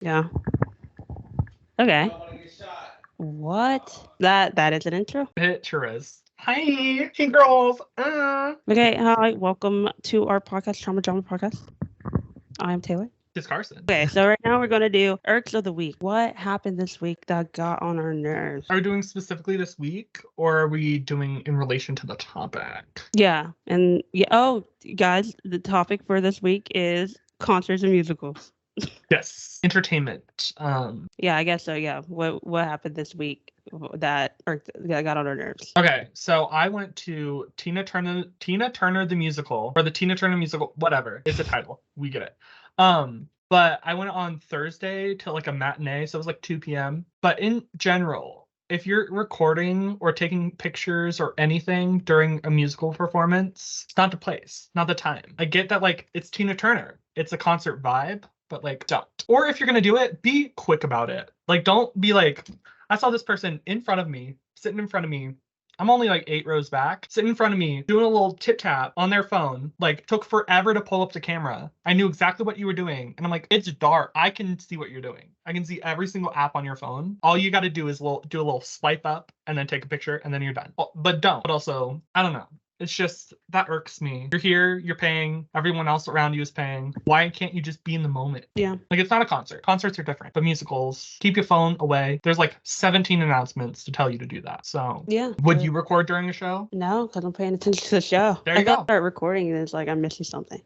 Yeah. Okay. What? That is an intro? It sure is. Hi, hey girls. Okay, hi, welcome to our podcast, Trauma Drama Podcast. I'm Taylor. It's Carson. Okay, so right now we're gonna do Irks of the Week. What happened this week that got on our nerves? Are we doing specifically this week, or are we doing in relation to the topic? Yeah, and yeah, oh guys, the topic for this week is concerts and musicals. Yes, entertainment. Yeah, I guess so. Yeah, what happened this week that got on our nerves? Okay, so I went to Tina Turner the musical, or the Tina Turner musical, whatever. It's a title. We get it. But I went on Thursday to like a matinee, so it was like 2 p.m. But in general, if you're recording or taking pictures or anything during a musical performance, it's not the place, not the time. I get that like it's Tina Turner. It's a concert vibe, but like don't. Or if you're gonna do it, be quick about it. Like don't be like, I saw this person in front of me, sitting in front of me. I'm only like 8 rows back, sitting in front of me, doing a little tit tap on their phone. Like, took forever to pull up the camera. I knew exactly what you were doing. And I'm like, it's dark. I can see what you're doing. I can see every single app on your phone. All you got to do is do a little swipe up and then take a picture and then you're done. But don't. But also, I don't know. It's just, that irks me. You're here, you're paying, everyone else around you is paying. Why can't you just be in the moment? Yeah. Like, it's not a concert. Concerts are different. But musicals, keep your phone away. There's like 17 announcements to tell you to do that. So, Yeah. would you record during a show? No, because I'm paying attention to the show. There you I gotta go. start recording, and it's like I'm missing something.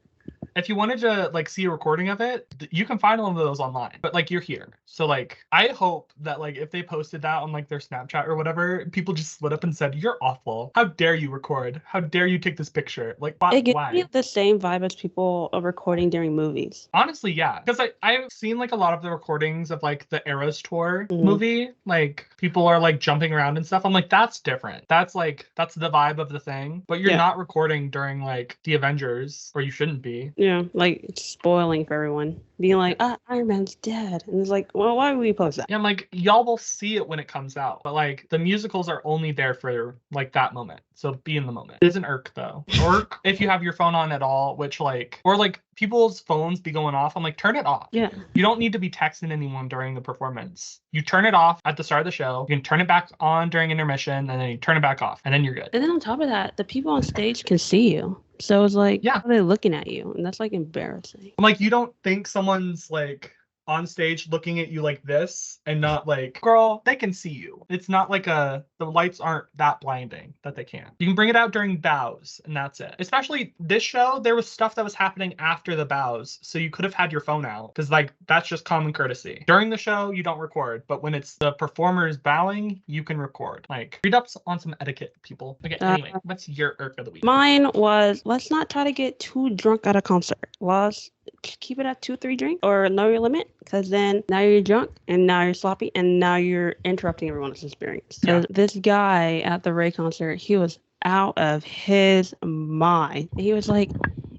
If you wanted to like see a recording of it, you can find one of those online. But like you're here. So like I hope that like if they posted that on like their Snapchat or whatever, people just split up and said, "You're awful. How dare you record? How dare you take this picture?" Like It gives why? me the same vibe as people recording during movies. Honestly, yeah. Because I've seen like a lot of the recordings of like the Eras Tour movie. Like people are like jumping around and stuff. I'm like, that's different. That's the vibe of the thing. But you're not recording during like the Avengers, or you shouldn't be. Yeah, like spoiling for everyone. Being like, Iron Man's dead. And it's like, well, why would we post that? Yeah, I'm like, y'all will see it when it comes out. But like the musicals are only there for like that moment. So be in the moment. It is an irk though. Or if you have your phone on at all, which like, or like people's phones be going off, I'm like, turn it off. Yeah. You don't need to be texting anyone during the performance. You turn it off at the start of the show. You can turn it back on during intermission, and then you turn it back off, and then you're good. And then on top of that, the people on stage can see you. So it's like, yeah, how are they looking at you? And that's like embarrassing. I'm like, you don't think someone's like on stage looking at you like this and not like, girl, they can see you. It's not like the lights aren't that blinding that they can't. You can bring it out during bows and that's it. Especially this show, there was stuff that was happening after the bows, so you could have had your phone out because like that's just common courtesy. During the show, you don't record, but when it's the performers bowing, you can record. Like, read up on some etiquette, people. Okay, anyway, what's your irk of the week? Mine was, let's not try to get too drunk at a concert. Let's keep it at 2-3 drinks or know your limit, because then now you're drunk and now you're sloppy and now you're interrupting everyone's experience. Yeah. This guy at the Ray concert, he was out of his mind. He was like,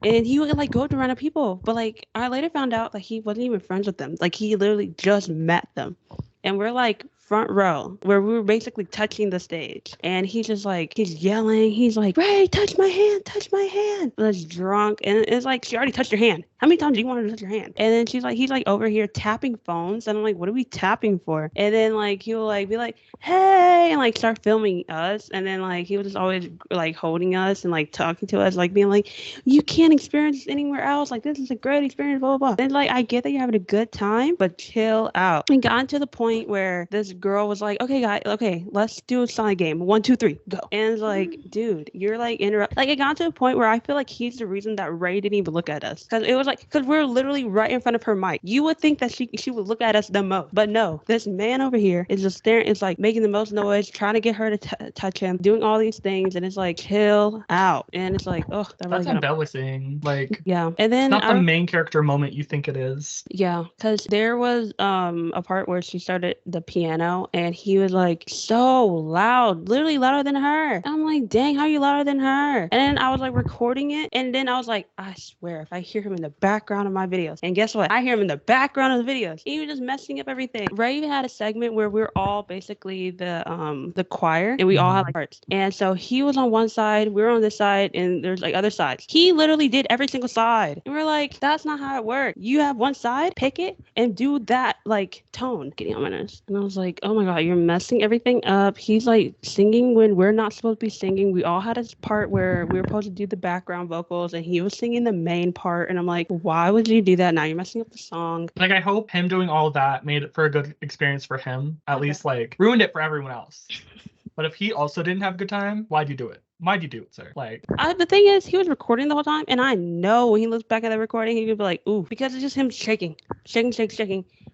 and he would like go up to random people, but like I later found out that he wasn't even friends with them. Like he literally just met them, and we're like front row where we were basically touching the stage, and he's just like, he's yelling, he's like, Ray, touch my hand. That's drunk, and it's like, she already touched your hand. How many times do you want her to touch your hand? And then he's like over here tapping phones, and I'm like, what are we tapping for? And then like he will like be like, hey, and like start filming us, and then like he was just always like holding us and like talking to us, like being like, you can't experience this anywhere else, like this is a great experience, blah blah blah. Then like I get that you're having a good time, but chill out. And got to the point where this girl was like, okay guys, okay, let's do a Sonic game, 1 2 3 go. And it's like, dude, you're like interrupt. Like it got to a point where I feel like he's the reason that Ray didn't even look at us, because it was like, because we're literally right in front of her mic. You would think that she would look at us the most, but no, this man over here is just staring. It's like making the most noise, trying to get her to touch him, doing all these things, and it's like, chill out. And it's like, oh, that's embellishing. Like, yeah. And then it's not the main character moment you think it is. Yeah, because there was a part where she started the piano piano, and he was like so loud, literally louder than her. And I'm like, dang, how are you louder than her? And then I was like recording it, and then I was like, I swear, if I hear him in the background of my videos, and guess what? I hear him in the background of the videos. He was just messing up everything. Ray even had a segment where we're all basically the choir, and we all had like parts. And so he was on one side, we were on this side, and there's like other sides. He literally did every single side, and we're like, that's not how it works. You have one side, pick it, and do that like tone. Getting on my nerves. And I was like, oh my god, you're messing everything up. He's like singing when we're not supposed to be singing. We all had a part where we were supposed to do the background vocals, and he was singing the main part. And I'm like, why would you do that? Now you're messing up the song. Like, I hope him doing all of that made it for a good experience for him. At least, like, ruined it for everyone else. But if he also didn't have a good time, why'd you do it? Why'd you do it, sir? Like, the thing is, he was recording the whole time, and I know when he looks back at the recording, he could be like, ooh, because it's just him shaking,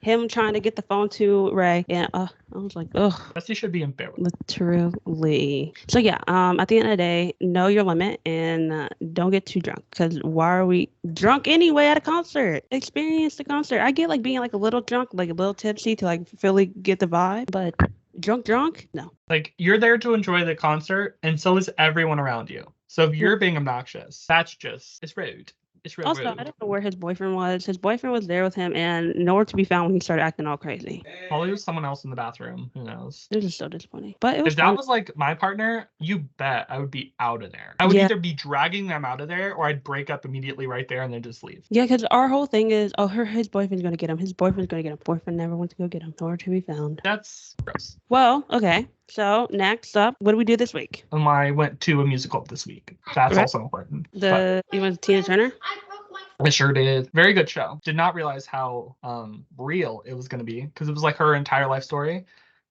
him trying to get the phone to Ray, and I was like, ugh. guess he should be embarrassed. Literally. So yeah, at the end of the day, know your limit and don't get too drunk, because why are we drunk anyway at a concert? Experience the concert. I get like being like a little drunk, like a little tipsy to like fully get the vibe, but drunk? No. Like, you're there to enjoy the concert, and so is everyone around you. So if you're being obnoxious, it's rude. It's real Also, rude. I don't know where his boyfriend was. His boyfriend was there with him and nowhere to be found when he started acting all crazy. Probably was someone else in the bathroom. Who knows? It was just so disappointing. But it was If that was like my partner, you bet I would be out of there. I would either be dragging them out of there, or I'd break up immediately right there and then just leave. Yeah, because our whole thing is, his boyfriend's going to get him. His boyfriend's going to get him. Boyfriend never went to go get him. Nowhere to be found. That's gross. Well, okay. So next up, what do we do this week? I went to a musical this week. That's also important. You went to Tina Turner? I sure did. Very good show. Did not realize how real it was going to be, because it was like her entire life story,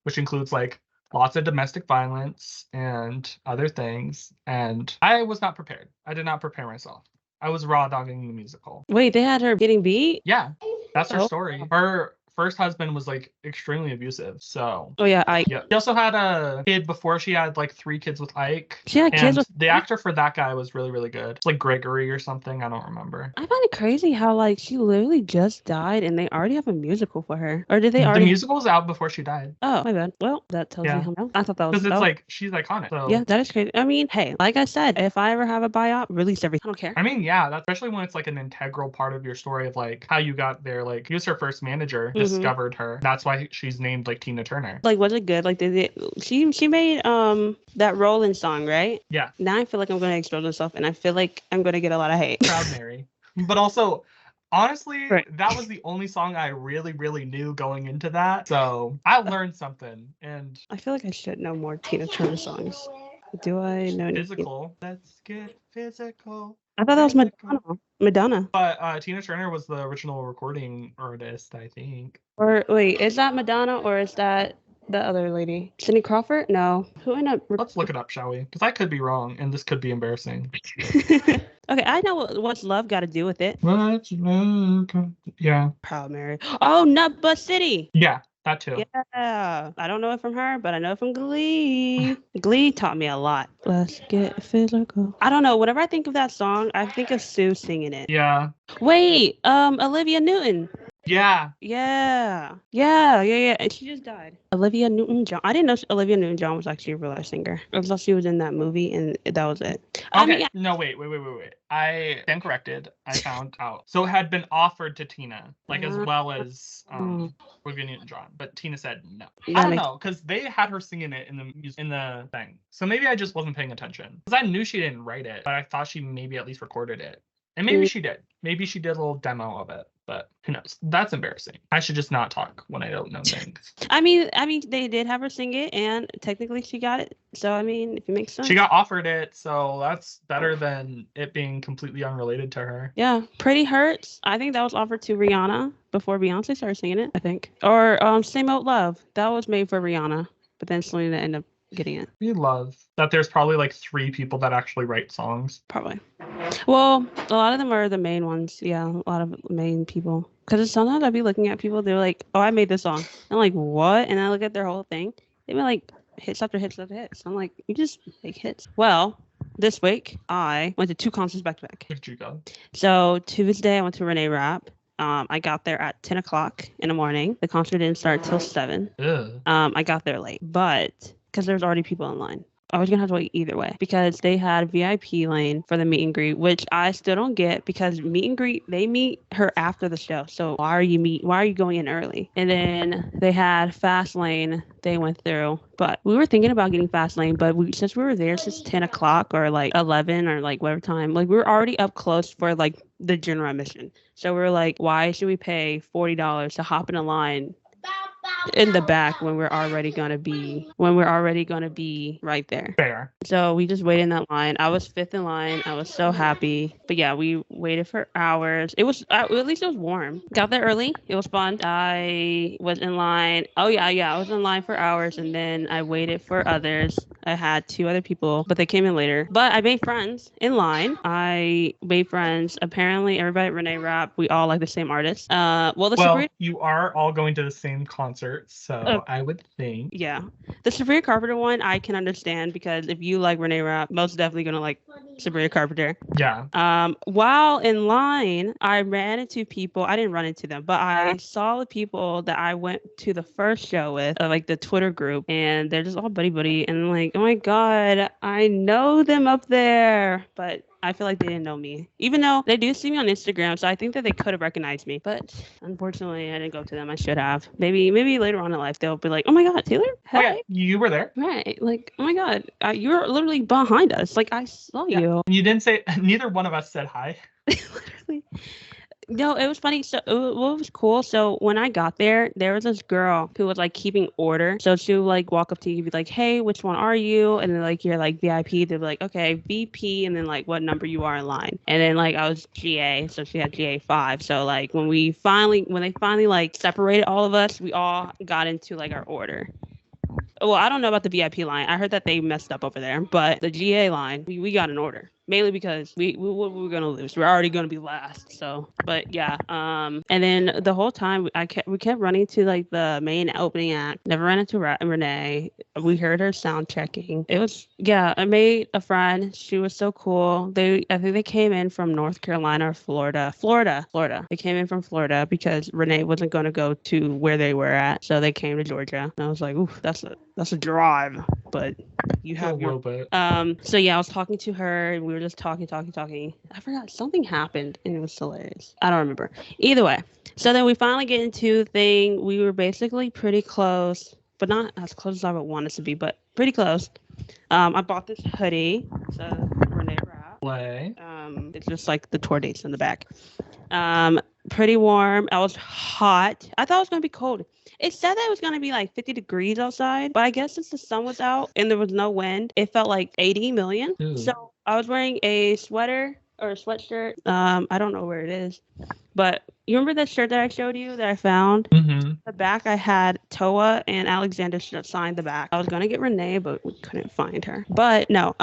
which includes like lots of domestic violence and other things. And I was not prepared. I did not prepare myself. I was raw dogging the musical. Wait, they had her getting beat? Yeah, that's her story. Her first husband was like extremely abusive. So Ike. Yeah. She also had a kid before. She had like 3 kids with Ike. She had kids with the actor for that guy was really, really good. It's like Gregory or something. I don't remember. I find it crazy how like she literally just died and they already have a musical for her. Or did they already? The musical was out before she died. Oh, my bad. Well, that tells me how much. I thought that was because it's like she's iconic. So. Yeah, that is crazy. I mean, hey, like I said, if I ever have a biop, release everything. I don't care. I mean, yeah, that's especially when it's like an integral part of your story of like how you got there. Like, he was her first manager, discovered her. That's why she's named like Tina Turner. Like, was it good? Like, she made that Rolling song, right? Yeah. Now I feel like I'm gonna expose myself, and I feel like I'm gonna get a lot of hate. Proud Mary. But also, honestly, that was the only song I really, really knew going into that. So I learned something, and I feel like I should know more Tina Turner songs. Do I know? Physical. Let's get physical. I thought that was Madonna. But Tina Turner was the original recording artist, I think. Or wait, is that Madonna or is that the other lady? Cindy Crawford? No. Who ended up? Let's look it up, shall we? Because I could be wrong, and this could be embarrassing. Okay, I know what's love got to do with it. What's love? Yeah. Proud Mary. Oh, Nut Butt City. Yeah. That too. Yeah, I don't know it from her, but I know it from Glee. Glee taught me a lot. Let's get physical. I don't know. Whenever I think of that song, I think of Sue singing it. Yeah. Wait, Olivia Newton. Yeah. And she just died. Olivia Newton-John. I didn't know Olivia Newton-John was actually a real life singer. I thought she was in that movie, and that was it. Okay. No, wait. I stand corrected. I found out. So it had been offered to Tina, like as well as Olivia Newton-John, but Tina said no. I don't know, because they had her singing it in the thing. So maybe I just wasn't paying attention, because I knew she didn't write it, but I thought she maybe at least recorded it. And maybe she did. Maybe she did a little demo of it, but who knows? That's embarrassing. I should just not talk when I don't know things. I mean, they did have her sing it, and technically she got it. So, I mean, if it makes sense. She got offered it, so that's better than it being completely unrelated to her. Yeah. Pretty Hurts. I think that was offered to Rihanna before Beyonce started singing it, I think. Or Same Old Love. That was made for Rihanna, but then Selena ended up getting it. We love that there's probably like 3 people that actually write songs. Probably. Well, a lot of them are the main ones. Yeah, a lot of main people. Because sometimes I'd be looking at people, they're like, oh, I made this song. I'm like, what? And I look at their whole thing. They be like, hits after hits after hits. I'm like, you just make hits. Well, this week, I went to 2 concerts back to back. Where did you go? So Tuesday, I went to Renee Rapp. I got there at 10 o'clock in the morning. The concert didn't start till 7. Ugh. I got there late, but because there's already people in line. I was gonna have to wait either way because they had a VIP lane for the meet and greet, which I still don't get because meet and greet they meet her after the show. So why are you going in early? And then they had fast lane they went through, but we were thinking about getting fast lane, but since we were there since 10 o'clock or like 11 or like whatever time, like we were already up close for like the general admission. So we were like, why should we pay $40 to hop in a line in the back when we're already gonna be right there? Fair. So we just waited in that line. I was 5th in line. I was so happy. But yeah, we waited for hours. It was at least it was warm. Got there early. It was fun. I was in line. Oh yeah. I was in line for hours, and then I waited for others. I had 2 other people, but they came in later. But I made friends in line. I made friends. Apparently, everybody at Renee Rap, we all like the same artist. You are all going to the same concert, so I would think. Yeah. The Sabrina Carpenter one, I can understand because if you like Renee Rapp, most definitely gonna like Sabrina Carpenter. Yeah. While in line, I ran into people. I didn't run into them, but I saw the people that I went to the first show with, like the Twitter group, and they're just all buddy, and I'm like, oh my god, I know them up there, but I feel like they didn't know me, even though they do see me on Instagram. So I think that they could have recognized me, but unfortunately, I didn't go to them. I should have. Maybe later on in life they'll be like, "Oh my God, Taylor! Hey, oh, yeah. You were there, right? Like, oh my God, you were literally behind us. Like, I saw you." You didn't say. Neither one of us said hi. Literally. No, it was funny. So what was cool. So when I got there was this girl who was like keeping order. So she would like walk up to you and be like, "Hey, which one are you?" And then like you're like VIP. They'd be like, "Okay, VP," and then like what number you are in line. And then like I was GA, so she had GA 5. So like when they finally like separated all of us, we all got into like our order. Well, I don't know about the VIP line. I heard that they messed up over there, but the GA line, we got an order. Mainly because we were going to lose. We're already going to be last. So, but yeah. And then the whole time we kept running to like the main opening act. Never ran into Renee. We heard her sound checking. It was, yeah, I made a friend. She was so cool. I think they came in from North Carolina or Florida. They came in from Florida because Renee wasn't going to go to where they were at. So they came to Georgia. And I was like, ooh, that's a drive. But you have your bit. So yeah, I was talking to her and we were just talking. I forgot something happened and it was hilarious. I don't remember. Either way. So then we finally get into the thing. We were basically pretty close, but not as close as I would want us to be, but pretty close. I bought this hoodie. So Renee Rapp. Play. It's just like the tour dates in the back. Pretty warm. I was hot. I thought it was gonna be cold. It said that it was going to be like 50 degrees outside, but I guess since the sun was out and there was no wind, it felt like 80 million. Ooh. So I was wearing a sweater or a sweatshirt. I don't know where it is, but you remember that shirt that I showed you that I found? Mm-hmm. The back I had Toa and Alexander signed the back. I was going to get Renee, but we couldn't find her. But no,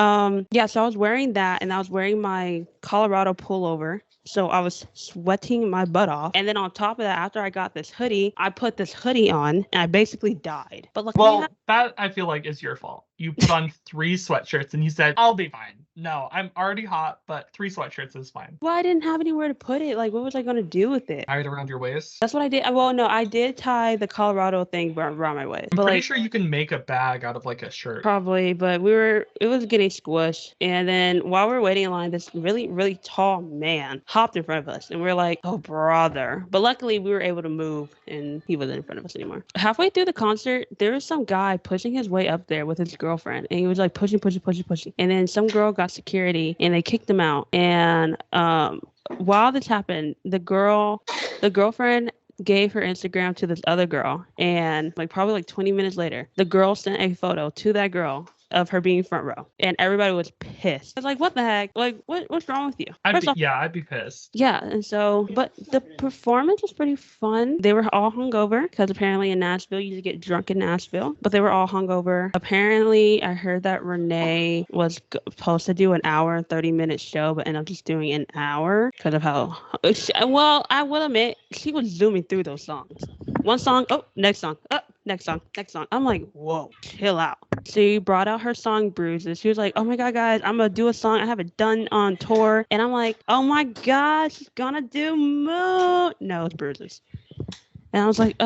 yeah, so I was wearing that and I was wearing my Colorado pullover. So I was sweating my butt off. And then on top of that, after I got this hoodie, I put this hoodie on and I basically died. But luckily, that I feel like is your fault. You put on 3 sweatshirts and you said, I'll be fine. No, I'm already hot, but 3 sweatshirts is fine. Well, I didn't have anywhere to put it. Like, what was I going to do with it? Tie it around your waist? That's what I did. Well, no, I did tie the Colorado thing around my waist. I'm pretty sure you can make a bag out of like a shirt. Probably, but it was getting squished. And then while we were waiting in line, this really, really tall man hopped in front of us. And we were like, oh, brother. But luckily, we were able to move and he wasn't in front of us anymore. Halfway through the concert, there was some guy pushing his way up there with his girlfriend. And he was like pushing. And then some girl got security and they kicked him out. And while this happened, the girlfriend gave her Instagram to this other girl. And like probably like 20 minutes later, the girl sent a photo to that girl of her being front row, and everybody was pissed. I was like, what the heck? Like, what's wrong with you? I'd be pissed. Yeah, and so, but the performance was pretty fun. They were all hungover because apparently in Nashville, you get drunk in Nashville, but they were all hungover. Apparently, I heard that Renee was supposed to do an hour and 30-minute show, but ended up just doing an hour because of how, well, I will admit, she was zooming through those songs. One song, oh, next song, oh, next song. I'm like, whoa, chill out. She brought out her song Bruises. She was like, oh my God, guys, I'm going to do a song I haven't done on tour. And I'm like, oh my God, she's going to do Moon. No, it's Bruises. And I was like,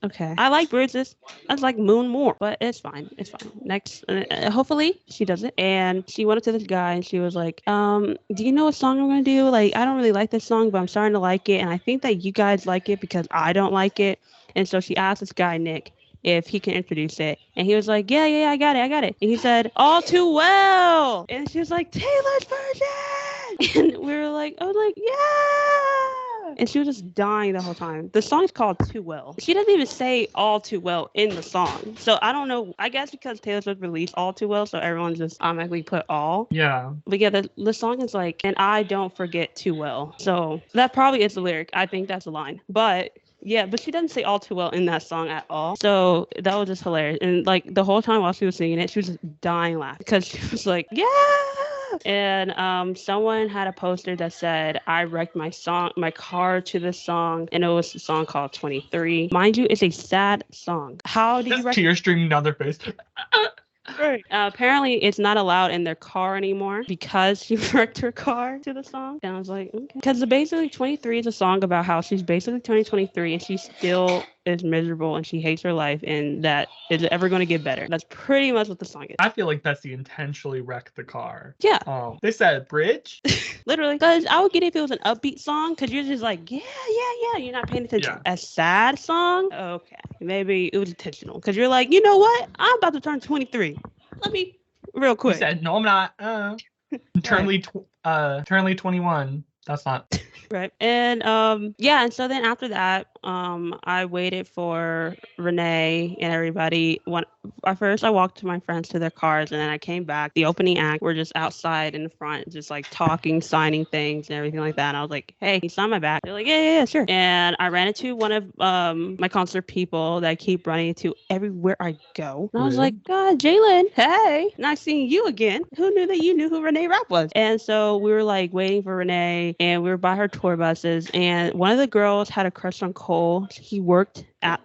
okay. I like Bruises. I like Moon more, but it's fine. It's fine. Next, hopefully she does it. And she went up to this guy and she was like, do you know what song I'm going to do? Like, I don't really like this song, but I'm starting to like it. And I think that you guys like it because I don't like it. And so she asked this guy, Nick, if he can introduce it. And he was like, yeah, I got it. And he said, All Too Well. And she was like, Taylor's version. And we were like, I was like, yeah. And she was just dying the whole time. The song is called Too Well. She doesn't even say All Too Well in the song. So I don't know. I guess because Taylor Swift released All Too Well, so everyone just automatically put all. Yeah. But yeah, the song is like, and I don't forget too well. So that probably is the lyric. I think that's a line. But yeah, but she doesn't say All Too Well in that song at all. So that was just hilarious. And like the whole time while she was singing it, she was just dying laughing because she was like, yeah. And someone had a poster that said, I wrecked my car to this song. And it was a song called 23. Mind you, it's a sad song. How do you wreck? Tears streaming down their face. Right. Apparently, it's not allowed in their car anymore because she wrecked her car to the song. And I was like, okay. Because basically 23 is a song about how she's basically turning 23 and she still is miserable and she hates her life and that is ever going to get better. That's pretty much what the song is. I feel like Bessie intentionally wrecked the car. Yeah. They said bridge. Literally. Because I would get it if it was an upbeat song because you're just like, yeah. You're not paying attention. Yeah. A sad song? Okay. Maybe it was intentional because you're like, you know what? I'm about to turn 23. Let me real quick. He said, no, I'm not. Eternally 21. That's not. Right. And and so then after that, I waited for Renee and everybody. At first I walked to my friends to their cars and then I came back. The opening act, we're just outside in the front, just like talking, signing things and everything like that. And I was like, hey, can you sign my back? They're like, yeah, sure. And I ran into one of my concert people that I keep running into everywhere I go. And I was like, God, Jalen, hey, nice seeing you again. Who knew that you knew who Renee Rapp was? And so we were like waiting for Renee and we were by her tour buses. And one of the girls had a crush on Cole. He worked at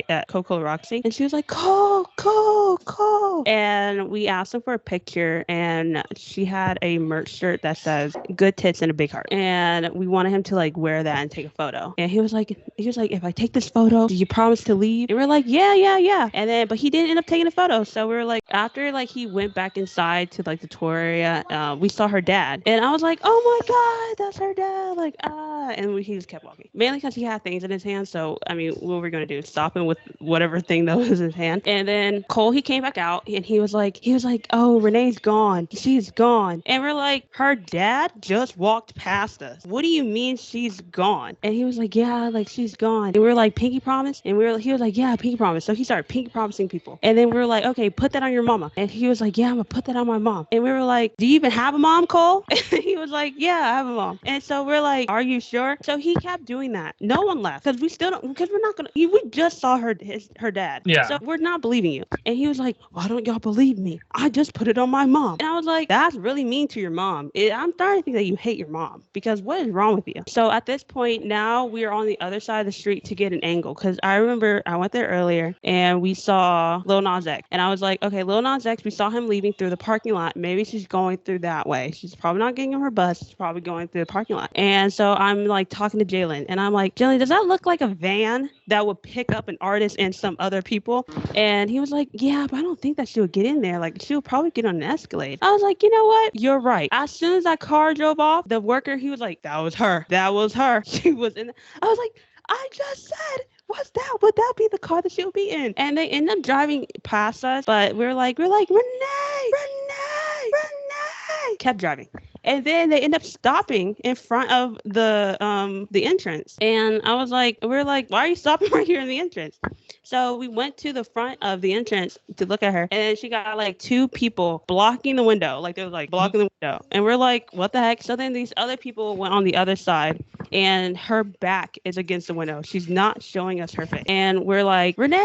at Coca-Cola Roxy. And she was like, Cole. And we asked him for a picture and she had a merch shirt that says good tits and a big heart. And we wanted him to like wear that and take a photo. And he was like, if I take this photo, do you promise to leave? And we're like, yeah. And then, but he didn't end up taking a photo. So we were like, after like he went back inside to like the tour area, we saw her dad. And I was like, oh my God, that's her dad. Like, and he just kept walking. Mainly because he had things in his hand. So, I mean, what were we going to do? Stop him with whatever thing that was in his hand. And then Cole, he came back out and he was like, oh, Renee's gone. She's gone. And we're like, her dad just walked past us. What do you mean she's gone? And he was like, yeah, like she's gone. And we were like, pinky promise? And he was like, yeah, pinky promise. So he started pinky promising people. And then we were like, okay, put that on your mama. And he was like, yeah, I'm gonna put that on my mom. And we were like, do you even have a mom, Cole? And he was like, yeah, I have a mom. And so we're like, are you sure? So he kept doing that. No one left because we're not gonna, we just saw her dad. Yeah. So we're not believing you. And he was like, why don't y'all believe me? I just put it on my mom. And I was like, that's really mean to your mom. I'm starting to think that you hate your mom because what is wrong with you? So at this point now we are on the other side of the street to get an angle because I remember I went there earlier and we saw Lil Nas X. And I was like, okay, Lil Nas X, we saw him leaving through the parking lot. Maybe she's going through that way. She's probably not getting on her bus. She's probably going through the parking lot. And so I'm like talking to Jalen and I'm like, Jalen, does that look like a van that would pick up an artist and some other people? And he was like, yeah, but I don't think that she would get in there. Like she would probably get on an Escalade. I was like, you know what? You're right. As soon as that car drove off, the worker, he was like, that was her. She was in. I was like, I just said, what's that? Would that be the car that she'll be in? And they end up driving past us, but we're like, Renee. Kept driving. And then they end up stopping in front of the entrance. And I was like, we're like, why are you stopping right here in the entrance? So we went to the front of the entrance to look at her. And then she got like two people blocking the window. Like they were like blocking the window. And we're like, what the heck? So then these other people went on the other side and her back is against the window. She's not showing us her face. And we're like, Renee.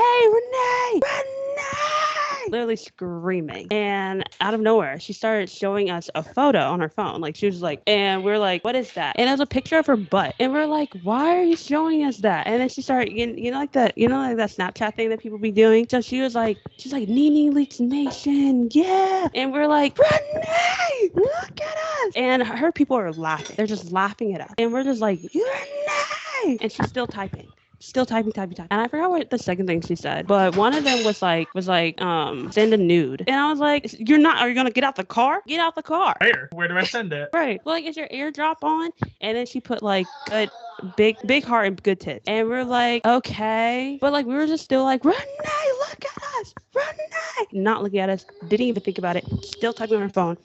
literally screaming. And out of nowhere, she started showing us a photo on her phone. Like, she was like, and we're like, what is that? And it was a picture of her butt. And we're like, why are you showing us that? And then she started, like that Snapchat thing that people be doing. So she's like, Nene Leaks Nation, yeah. And we're like, Renee, look at us. And her people are laughing. They're just laughing at us. And we're just like, Renee. And she's still typing. And I forgot what the second thing she said, but one of them was like, send a nude. And I was like, are you gonna get out the car? Get out the car. Where do I send it? Right. Well, like, is your airdrop on? And then she put like good, big heart and good tits. And we're like, okay. But like, we were just still like, Renee, look at us. Renee. Not looking at us. Didn't even think about it. Still typing on her phone.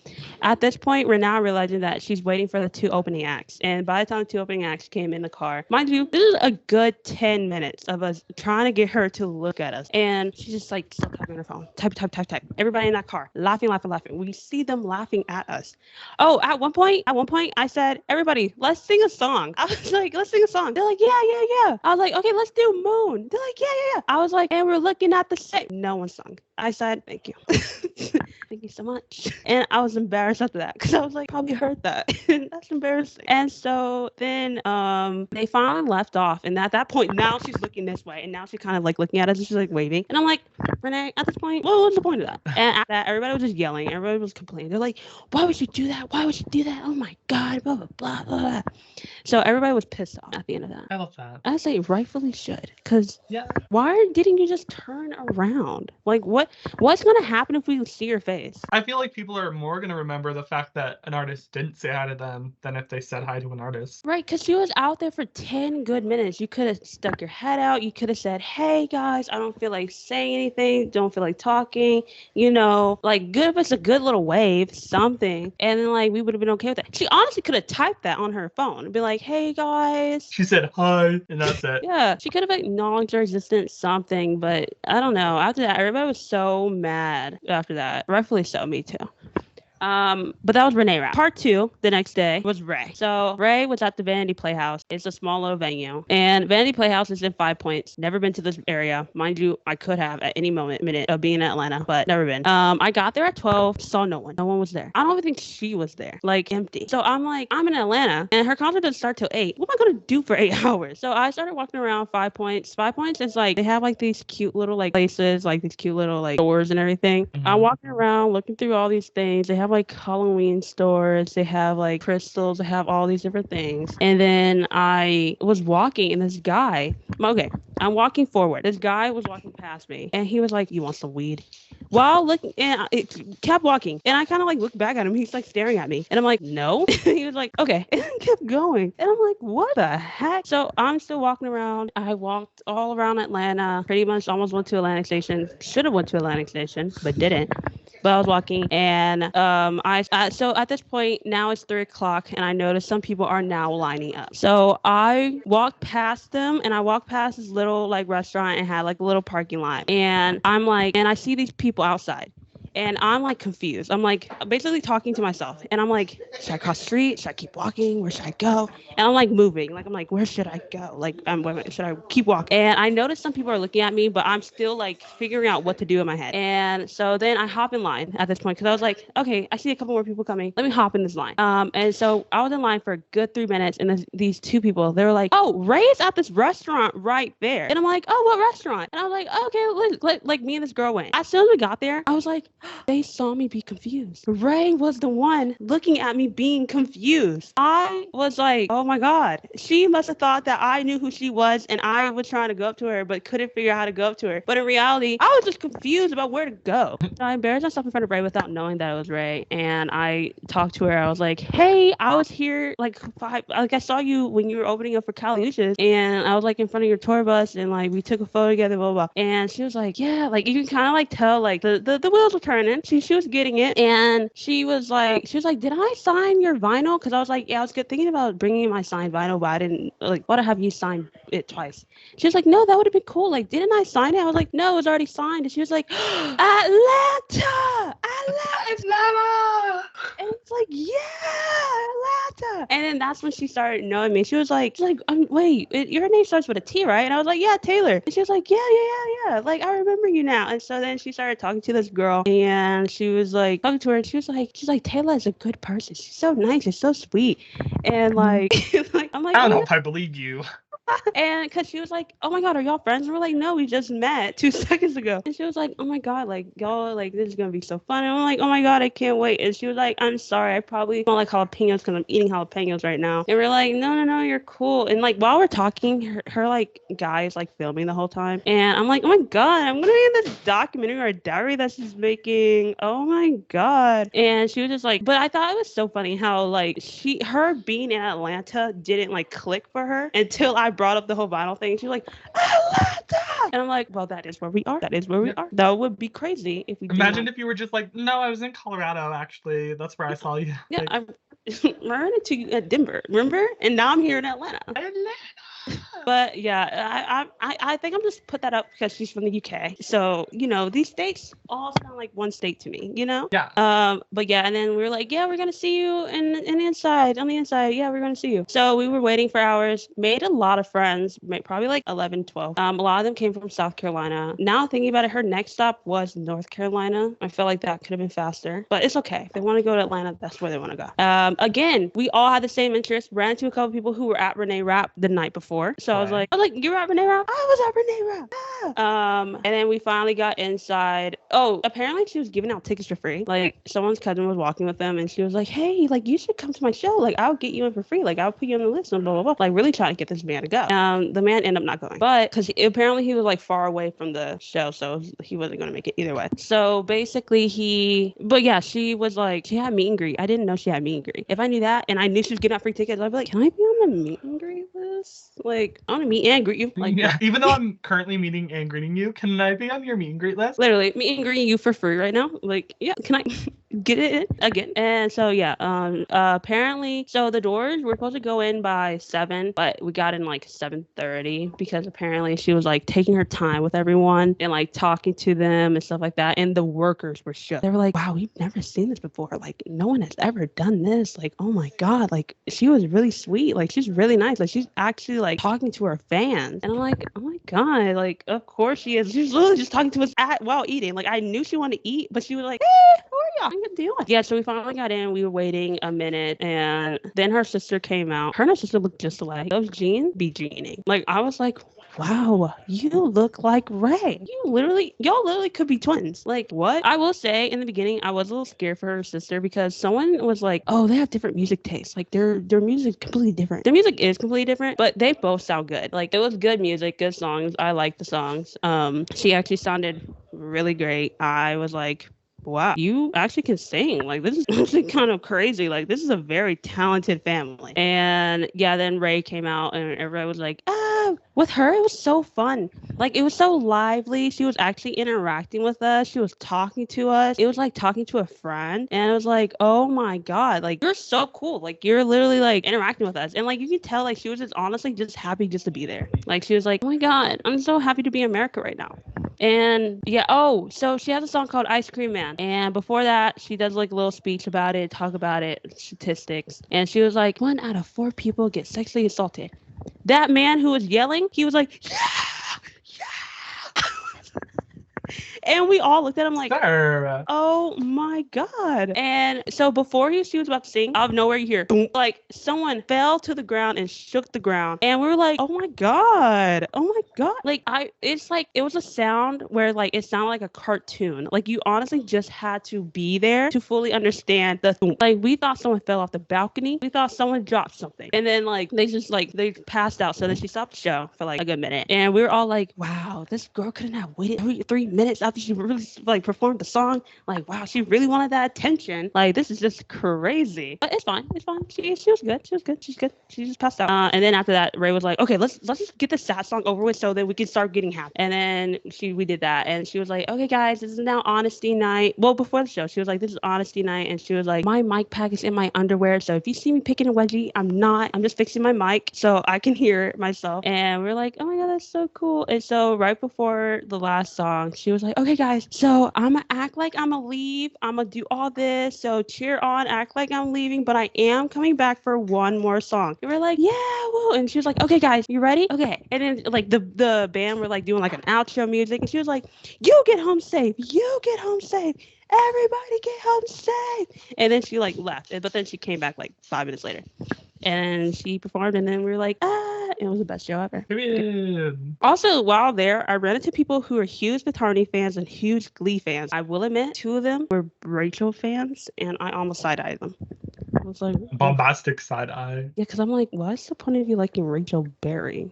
At this point, we're now realizing that she's waiting for the 2 opening acts. And by the time the 2 opening acts came in the car, mind you, this is a good 10 minutes of us trying to get her to look at us. And she's just like still typing on her phone. Type. Everybody in that car, laughing. We see them laughing at us. Oh, at one point, I said, everybody, let's sing a song. I was like, let's sing a song. They're like, yeah. I was like, okay, let's do Moon. They're like, yeah. I was like, and we're looking at the set. No one sung. I said, thank you. Thank you so much. And I was embarrassed after that because I was like, probably heard that. That's embarrassing. And so then they finally left off. And at that point, now she's looking this way. And now she's kind of like looking at us and she's like waving. And I'm like, Renee, at this point, what was the point of that? And after that, everybody was just yelling. Everybody was complaining. They're like, why would you do that? Oh my God, blah, blah, blah, blah. So everybody was pissed off at the end of that. I love that. I say rightfully should. Because why didn't you just turn around? Like, what's going to happen if we see your face? I feel like people are more going to remember the fact that an artist didn't say hi to them than if they said hi to an artist. Right, because she was out there for 10 good minutes. You could have stuck your head out. You could have said, hey, guys, I don't feel like saying anything. Don't feel like talking. Like, give us a good little wave, something. And then, like, we would have been okay with that. She honestly could have typed that on her phone and be like, hey, guys. She said hi, and that's it. Yeah, she could have acknowledged her existence, something. But I don't know. After that, everybody was so mad after that. Rightfully so, me too. But that was Renee rap. Part 2, the next day, was Ray. So Ray was at the Vanity Playhouse. It's a small little venue. And Vanity Playhouse is in 5 Points. Never been to this area. Mind you, I could have at any minute of being in Atlanta, but never been. I got there at 12, saw no one. No one was there. I don't even think she was there. Like, empty. So I'm like, I'm in Atlanta, and her concert doesn't start till 8. What am I going to do for 8 hours? So I started walking around 5 Points. 5 Points is like, they have like these cute little like places, like these cute little like stores and everything. Mm-hmm. I'm walking around looking through all these things. They have like Halloween stores, they have like crystals, they have all these different things. And then I was walking, and this guy, I'm walking forward. This guy was walking past me, and he was like, you want some weed? While looking, and it kept walking, and I kind of like looked back at him. He's like staring at me, and I'm like, no. He was like, okay, and kept going, and I'm like, what the heck? So I'm still walking around. I walked all around Atlanta, pretty much almost went to Atlantic Station. Should have went to Atlantic Station, but didn't. But I was walking, and so at this point, now it's 3 o'clock, and I noticed some people are now lining up. So I walked past them, and I walked past this little like restaurant and had like a little parking lot. And I'm like, and I see these people outside. And I'm like confused. I'm like basically talking to myself. And I'm like, should I cross the street? Should I keep walking? Where should I go? And I'm like moving. Like, I'm like, where should I go? Like, should I keep walking? And I noticed some people are looking at me, but I'm still like figuring out what to do in my head. And so then I hop in line at this point because I was like, okay, I see a couple more people coming. Let me hop in this line. And so I was in line for a good 3 minutes. And these 2 people, they were like, oh, Ray is at this restaurant right there. And I'm like, oh, what restaurant? And I was like, okay, like me and this girl went. As soon as we got there, I was like, they saw me be confused. Ray was the one looking at me being confused. I was like, oh my God. She must have thought that I knew who she was, and I was trying to go up to her, but couldn't figure out how to go up to her. But in reality, I was just confused about where to go. So I embarrassed myself in front of Ray without knowing that it was Ray. And I talked to her. I was like, hey, I was here like I saw you when you were opening up for Caliuchis, and I was like in front of your tour bus, and like we took a photo together, blah, blah, blah. And she was like, yeah, like you can kind of like tell like the wheels were turning. turning. She was getting it, and she was like, did I sign your vinyl? Because I was like, yeah, I was good thinking about bringing my signed vinyl, but I didn't want to have you sign it twice. She was like, no, that would have been cool. Like, didn't I sign it? I was like, no, it was already signed. And she was like, Atlanta. And it's like, yeah, Atlanta. And then that's when she started knowing me. She was like, wait, your name starts with a T, right? And I was like, yeah, Taylor. And she was like, yeah. Like, I remember you now. And so then she started talking to this girl, and she was like talking to her, and she's like, Taylor is a good person. She's so nice. She's so sweet. And like, I'm like, I don't know if I believe you. And because she was like, oh my God, are y'all friends? And we're like, no, we just met 2 seconds ago. And she was like, oh my God, like, y'all, like, this is going to be so fun. And I'm like, oh my God, I can't wait. And she was like, I'm sorry, I probably don't like jalapenos because I'm eating jalapenos right now. And we're like, no, you're cool. And like, while we're talking, her like, guy is like filming the whole time. And I'm like, oh my God, I'm going to be in this documentary or a diary that she's making. Oh my God. And she was just like, but I thought it was so funny how like her being in Atlanta didn't like click for her until I brought up the whole vinyl thing. She's like, Atlanta! And I'm like, well, that is where we are. That would be crazy if we imagine if you were just like, no, I was in Colorado, actually. That's where I saw you. Yeah, I ran into you at Denver, remember? And now I'm here in Atlanta. But yeah, I think I'm just put that up because she's from the UK. So, you know, these states all sound like one state to me, you know? Yeah. But yeah, and then we were like, yeah, we're going to see you on the inside. Yeah, we're going to see you. So we were waiting for hours, made a lot of friends, probably like 11, 12. A lot of them came from South Carolina. Now thinking about it, her next stop was North Carolina. I felt like that could have been faster, but it's okay. If they want to go to Atlanta, that's where they want to go. Again, we all had the same interest. Ran into a couple people who were at Renee Rapp the night before. So I was like, you were at Renee Rapp? I was at Renee Rapp. Ah. And then we finally got inside. Oh, apparently she was giving out tickets for free. Like someone's cousin was walking with them, and she was like, hey, like you should come to my show. Like I'll get you in for free. Like I'll put you on the list and blah, blah, blah. Like really trying to get this man to go. The man ended up not going, but because apparently he was like far away from the show, so he wasn't going to make it either way. So basically she was like, she had meet and greet. I didn't know she had meet and greet. If I knew that and I knew she was giving out free tickets, I'd be like, can I be on the meet and greet list? Like, I want to meet and greet you. Like, yeah, even though I'm currently meeting and greeting you, can I be on your meet and greet list? Literally, meet and greeting you for free right now. Like, yeah, can I get it in again? And so yeah, apparently, so the doors were supposed to go in by 7, but we got in like 7:30 because apparently she was like taking her time with everyone and like talking to them and stuff like that. And the workers were shook. They were like, wow, we've never seen this before. Like, no one has ever done this. Like, oh my God, like she was really sweet. Like, she's really nice. Like, she's actually like talking to her fans. And I'm like, oh my God, like, of course she is. She's literally just talking to us while eating. Like, I knew she wanted to eat, but she was like, hey, who are y'all? What doing? Yeah, so we finally got in. We were waiting a minute, and then her sister came out. Her and her sister looked just alike. Those jeans be jeaning. Like, I was like, wow, you look like Ray. Y'all literally could be twins. Like, what? I will say in the beginning, I was a little scared for her sister because someone was like, oh, they have different music tastes. Like, their music is completely different. Their music is completely different, but they both sound good. Like, it was good music, good songs. I like the songs. She actually sounded really great. I was like, wow, you actually can sing. Like, this is actually kind of crazy. Like, this is a very talented family. And yeah, then Ray came out and everybody was like, with her, it was so fun. Like, it was so lively. She was actually interacting with us. She was talking to us. It was like talking to a friend. And it was like, oh my God, like, you're so cool. Like, you're literally like interacting with us. And like, you can tell, like, she was just honestly just happy just to be there. Like, she was like, oh my God, I'm so happy to be in America right now. And yeah, so she has a song called Ice Cream Man. And before that, she does like a little speech about it, talk about it, statistics. And she was like, 1 out of 4 people get sexually assaulted. That man who was yelling, he was like, yeah. And we all looked at him like, Sir. Oh my God. And so before she was about to sing, out of nowhere you hear, like someone fell to the ground and shook the ground. And we were like, oh my God. Like, it was a sound where like, it sounded like a cartoon. Like, you honestly just had to be there to fully understand like, we thought someone fell off the balcony. We thought someone dropped something. And then like, they passed out. So then she stopped the show for like a good minute. And we were all like, wow, this girl couldn't have waited 3 minutes after after she really like performed the song. Like, wow, she really wanted that attention. Like, this is just crazy. But it's fine. It's fine. She was good. She was good. She's good. She just passed out. And then after that, Ray was like, okay, let's just get the sad song over with so that we can start getting happy. And then we did that. And she was like, okay, guys, this is now honesty night. Well, before the show, she was like, this is honesty night. And she was like, my mic pack is in my underwear. So if you see me picking a wedgie, I'm not. I'm just fixing my mic so I can hear myself. And we're like, oh my God, that's so cool. And so right before the last song, she was like, okay, guys, so I'm going to act like I'm going to leave. I'm going to do all this. So cheer on, act like I'm leaving, but I am coming back for one more song. And we're like, yeah, whoa. And she was like, okay, guys, you ready? Okay. And then like the band were like doing like an outro music. And she was like, you get home safe. You get home safe. Everybody get home safe. And then she like left. But then she came back like 5 minutes later. And she performed, and then we were like, it was the best show ever. Also, while there, I ran into people who are huge Fifth Harmony fans and huge Glee fans. I will admit, 2 of them were Rachel fans, and I almost side-eyed them. I was like, bombastic side eye. Yeah, because I'm like, what's the point of you liking Rachel Berry?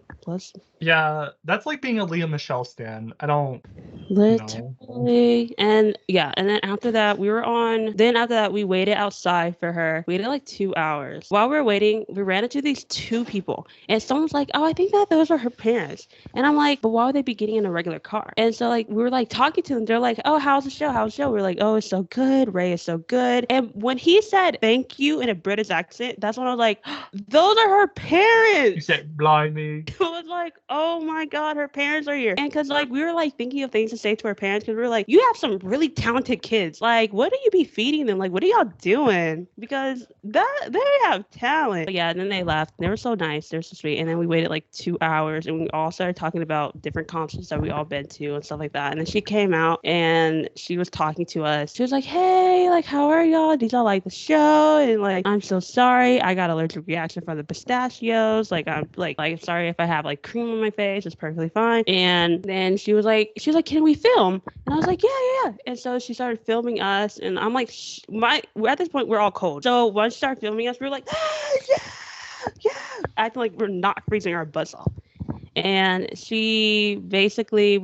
Yeah, that's like being a Leah Michelle stan. I don't literally know. And yeah, and then after that we waited outside for her. We waited like 2 hours. While we were waiting, we ran into these 2 people, and someone's like, oh, I think that those are her parents. And I'm like, but why would they be getting in a regular car? And so like we were like talking to them. They're like, oh, how's the show? We were like, oh, it's so good. Ray is so good. And when he said thank you in a British accent, that's when I was like, those are her parents. You said blimey. It was like, oh my God, her parents are here. And because like we were like thinking of things to say to her parents, because we were like, you have some really talented kids. Like, what do you be feeding them? Like, what are y'all doing? Because they have talent. But yeah, and then they left. They were so nice. They were so sweet. And then we waited like 2 hours, and we all started talking about different concerts that we all been to and stuff like that. And then she came out and she was talking to us. She was like, hey, like, how are y'all? Did y'all like the show? And like, I'm so sorry. I got allergic reaction from the pistachios. Like, I'm like sorry if I have like cream on my face. It's perfectly fine. And then she was like, can we film? And I was like, yeah. And so she started filming us, and I'm like, at this point we're all cold. So once she started filming us, we were like, yeah, acting like we're not freezing our butts off. And she basically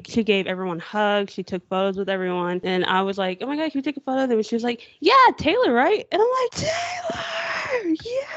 she gave everyone hugs. She took photos with everyone. And I was like, oh my God, can we take a photo of them? And she was like, yeah, Taylor, right? And I'm like, Taylor, yeah.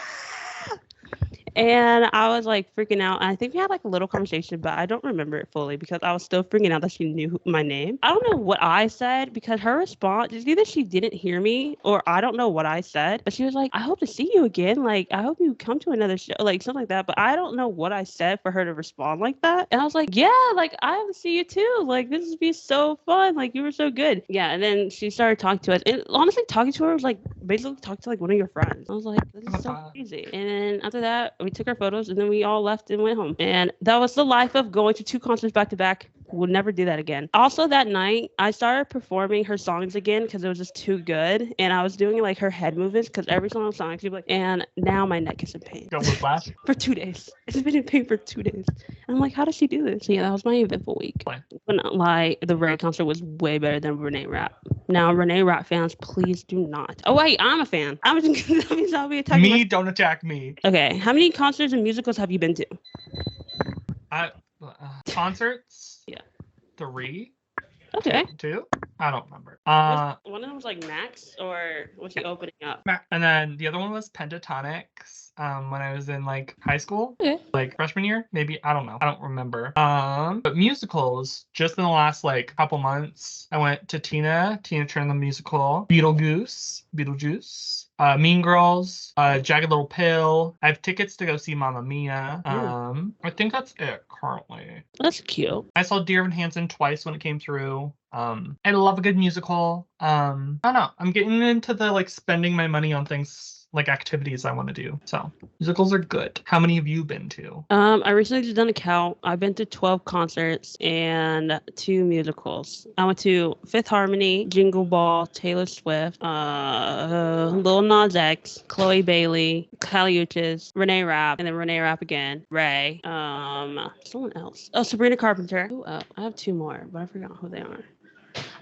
And I was like freaking out. And I think we had like a little conversation, but I don't remember it fully because I was still freaking out that she knew my name. I don't know what I said because her response is either she didn't hear me or I don't know what I said. But she was like, I hope to see you again. Like, I hope you come to another show, like something like that. But I don't know what I said for her to respond like that. And I was like, yeah, like I have to see you too. Like, this would be so fun. Like, you were so good. Yeah. And then she started talking to us. And honestly, talking to her was like basically talking to like one of your friends. I was like, this is so crazy. And then after that, we took our photos, and then we all left and went home. And that was the life of going to 2 concerts back to back. We'll never do that again. Also, that night, I started performing her songs again because it was just too good. And I was doing like her head movements because every song she'd be like, and now my neck is in pain. Go with last? For 2 days. It's been in pain for 2 days. And I'm like, how does she do this? So yeah, that was my eventful week. But not lie, the Ray concert was way better than Renee Rapp. Now, Renee Rapp fans, please do not. Oh wait, I'm a fan. That means I'll be attacking me. Don't attack me. Okay, how many concerts and musicals have you been to? Concerts? Yeah. 3. Okay. 2? I don't remember. One of them was like Max, or was he opening up? And then the other one was Pentatonics. When I was in like high school, like freshman year, maybe, I don't know, I don't remember. But musicals, just in the last like couple months, I went to Tina Turner the musical, Beetlejuice, Mean Girls, Jagged Little Pill. I have tickets to go see Mamma Mia. I think that's it currently. That's cute. I saw Dear Evan Hansen twice when it came through. I love a good musical. I don't know. I'm getting into the like spending my money on things like activities I want to do. So musicals are good. How many have you been to? I recently just done a count. I've been to 12 concerts and 2 musicals. I went to Fifth Harmony, Jingle Ball, Taylor Swift, Lil Nas X, Chloe Bailey, Kali Uchis, Renee Rapp, and then Renee Rapp again, Ray, someone else. Oh, Sabrina Carpenter. I have 2 more, but I forgot who they are.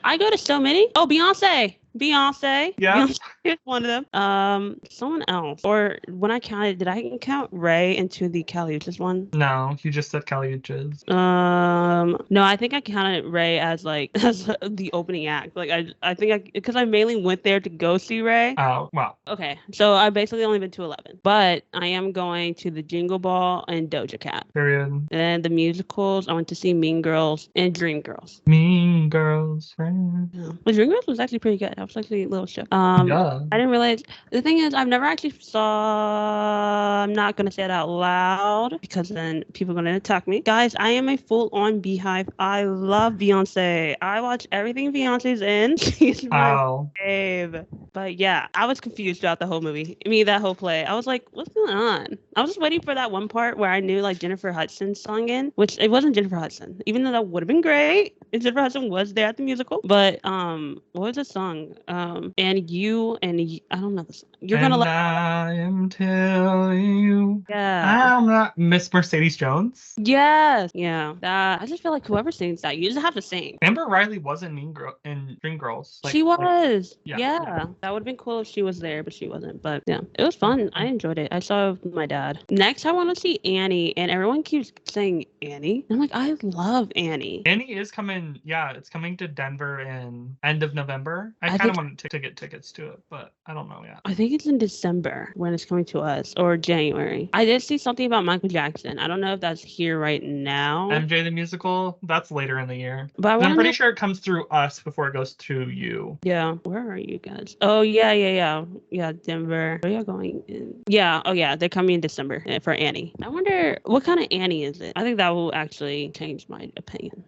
I go to so many. Oh, Beyonce. Beyonce. Yeah. Beyonce is one of them. Someone else. Or when I counted, did I count Ray into the Caliuchis one? No, you just said Caliuchis. No, I think I counted Ray as like as the opening act. Like I think because I mainly went there to go see Ray. Oh, wow. Okay, so I basically only been to 11, but I am going to the Jingle Ball and Doja Cat. Period. And the musicals, I went to see Mean Girls and Dreamgirls. Mean Girls, friend. Yeah. Well, Dreamgirls was actually pretty good. I was actually a little shook. Yeah. I didn't realize. The thing is, I've never actually saw. I'm not gonna say it out loud because then people are gonna attack me. Guys, I am a full-on Beehive. I love Beyonce. I watch everything Beyonce's in. She's my fave. But yeah, I was confused throughout the whole movie. I mean, that whole play. I was like, what's going on? I was just waiting for that one part where I knew like Jennifer Hudson sung in, which it wasn't Jennifer Hudson, even though that would have been great if Jennifer Hudson was there at the musical. But what was the song? And you and I don't know the song. You're gonna like. I am telling you. Yeah. I'm not Miss Mercedes Jones. Yes. Yeah. I just feel like whoever sings that, you just have to sing. Amber Riley was in Mean Girl in Dreamgirls. She was. Yeah. That would have been cool if she was there, but she wasn't. But yeah, it was fun. I enjoyed it. I saw it with my dad. Next, I want to see Annie, and everyone keeps saying Annie. I'm like, I love Annie. Annie is coming. Yeah, it's coming to Denver in end of November. I kind of want to get tickets to it, but I don't know yet. I think it's in December when it's coming to us, or January. I did see something about Michael Jackson. I don't know if that's here right now. MJ the Musical, that's later in the year. But I'm pretty sure it comes through us before it goes to you. Yeah. Where are you guys? Oh, yeah. Yeah, Denver. Where are you going in? Yeah. Oh, yeah. They're coming in December for Annie. I wonder what kind of Annie is it? I think that will actually change my opinion.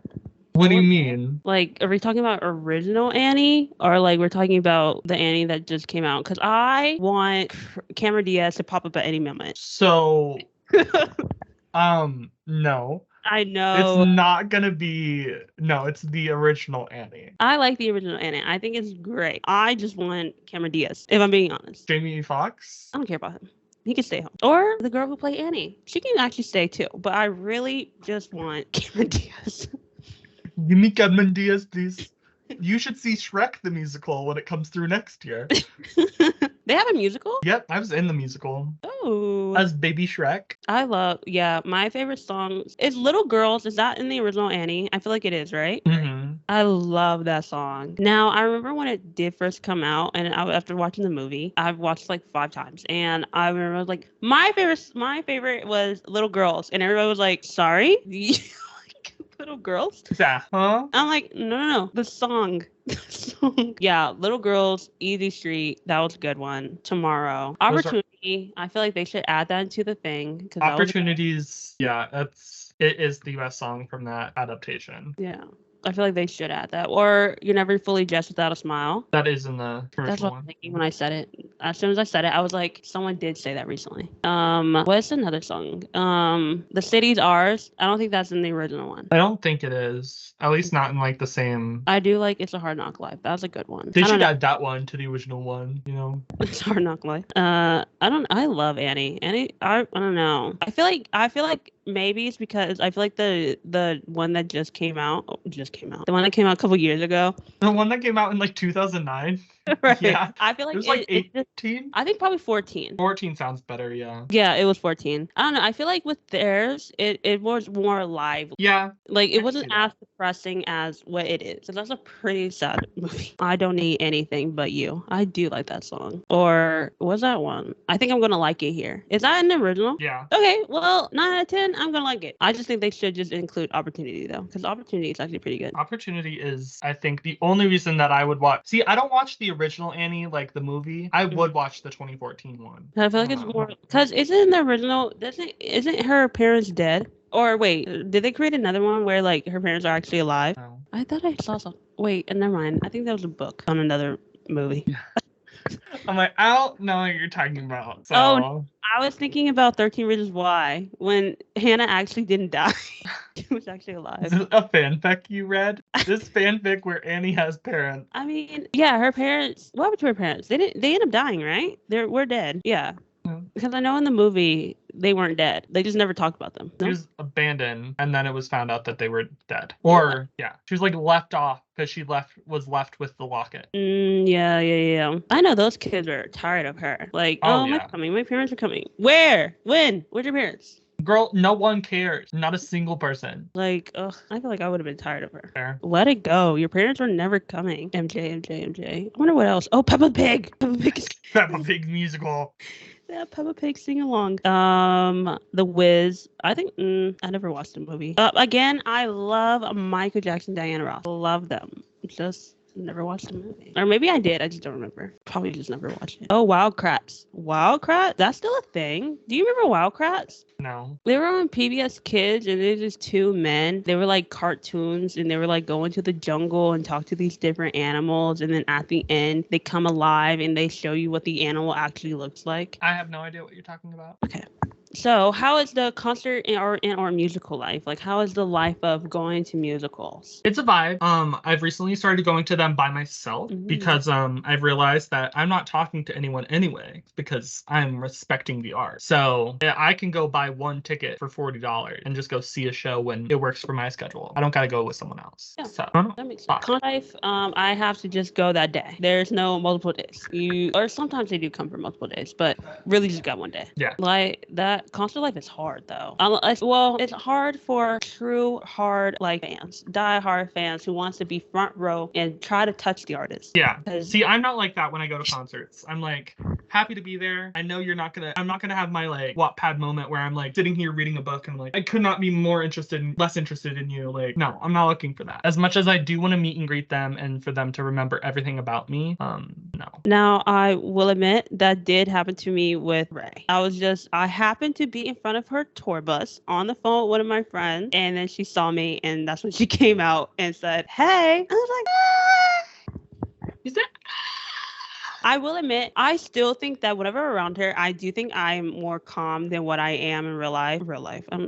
What do you mean? Like, are we talking about original Annie or like we're talking about the Annie that just came out? Because I want Cameron Diaz to pop up at any moment. So, no. I know. It's not going to be, no, it's the original Annie. I like the original Annie. I think it's great. I just want Cameron Diaz, if I'm being honest. Jamie Foxx? I don't care about him. He can stay home. Or the girl who played Annie. She can actually stay too. But I really just want Cameron Diaz. Give me Cameron Diaz, please. You should see Shrek the musical when it comes through next year. They have a musical? Yep, I was in the musical. Oh. As Baby Shrek. My favorite song is Little Girls. Is that in the original Annie? I feel like it is, right? Mm-hmm. I love that song. Now, I remember when it did first come out, and after watching the movie, I've watched like 5 times, and I remember like my favorite was Little Girls, and everybody was like, sorry? Little Girls? Yeah. Huh? I'm like, no. The song. Yeah, Little Girls, Easy Street. That was a good one. Tomorrow. Opportunity. I feel like they should add that into the thing. Opportunities. It is the best song from that adaptation. Yeah. I feel like they should add that. Or You're Never Fully Dressed Without a Smile. That is in the commercial. That's what I'm thinking when I said it. As soon as I said it, I was like, someone did say that recently. What's another song? The City's Ours. I don't think that's in the original one. I don't think it is. At least not in like the same. I do like It's a Hard Knock Life. That was a good one. They should add that one to the original one, you know? It's a Hard Knock Life. I love Annie. I don't know. I feel like maybe it's because I feel like the one that just came out. The one that came out a couple years ago. The one that came out in like 2009. Right. Yeah. I feel like it was like 18. I think probably 14. 14 sounds better. Yeah. Yeah, it was 14. I don't know. I feel like with theirs, it was more lively. Yeah. Like it wasn't as depressing as what it is. So that's a pretty sad movie. I Don't Need Anything But You. I do like that song. Or what's that one? I Think I'm Gonna Like It Here. Is that an original? Yeah. Okay. Well, 9 out of 10. I'm gonna like it. I just think they should just include Opportunity though, because Opportunity is actually pretty good. Opportunity is, I think, the only reason that I would watch. See, I don't watch the original Annie, like the movie. I would watch the 2014 one. I feel like it's more because isn't the original? Isn't her parents dead? Or wait, did they create another one where like her parents are actually alive? No. I thought I saw some. Wait, never mind. I think that was a book on another movie. I'm like, I don't know what you're talking about. So. Oh, I was thinking about 13 Reasons Why when Hannah actually didn't die. She was actually alive. Is this a fanfic you read? This fanfic where Annie has parents. I mean, yeah, her parents. What happened to her parents? They end up dying, right? We're dead. Yeah. Because I know in the movie they weren't dead. They just never talked about them. She No? was abandoned, and then it was found out that they were dead. Or yeah, she was like left off because she was left with the locket. Yeah. I know those kids are tired of her. Like, Oh, my yeah. coming. My parents are coming. Where? When? Where's your parents? Girl, no one cares. Not a single person. Like, ugh, I feel like I would have been tired of her. Fair. Let it go. Your parents were never coming. MJ. I wonder what else. Oh, Peppa Pig. Peppa Pig. Peppa Pig musical. Yeah, Peppa Pig sing along. The Wiz. I think I never watched the movie. Again, I love Michael Jackson, Diana Ross. Love them. Just never watched the movie. Or maybe I did. I just don't remember. Probably just never watched it. Oh, Wild Kratts. Wild Kratts? That's still a thing. Do you remember Wild Kratts? No. They were on PBS Kids, and they're just two men. They were like cartoons, and they were like going to the jungle and talk to these different animals. And then at the end, they come alive and they show you what the animal actually looks like. I have no idea what you're talking about. Okay. So, how is the concert or musical life? Like, how is the life of going to musicals? It's a vibe. I've recently started going to them by myself because I've realized that I'm not talking to anyone anyway because I'm respecting the art. So I can go buy one ticket for $40 and just go see a show when it works for my schedule. I don't gotta go with someone else. Yeah, so that makes sense. Concert life, I have to just go that day. There's no multiple days. Or sometimes they do come for multiple days, but really just got one day. Yeah. Like that. Concert life is hard though. Well, it's hard for true hard fans, die-hard fans who wants to be front row and try to touch the artist. Yeah. See, I'm not like that when I go to concerts. I'm like happy to be there. I know I'm not gonna have my like Wattpad moment where I'm like sitting here reading a book and like I could not be less interested in you. Like, no, I'm not looking for that. As much as I do want to meet and greet them and for them to remember everything about me, no. Now I will admit that did happen to me with Ray. I happened to be in front of her tour bus on the phone with one of my friends, and then she saw me, and that's when she came out and said, "Hey." I was like, "Ah." Is that? I will admit, I still think that whenever around her, I do think I'm more calm than what I am in real life.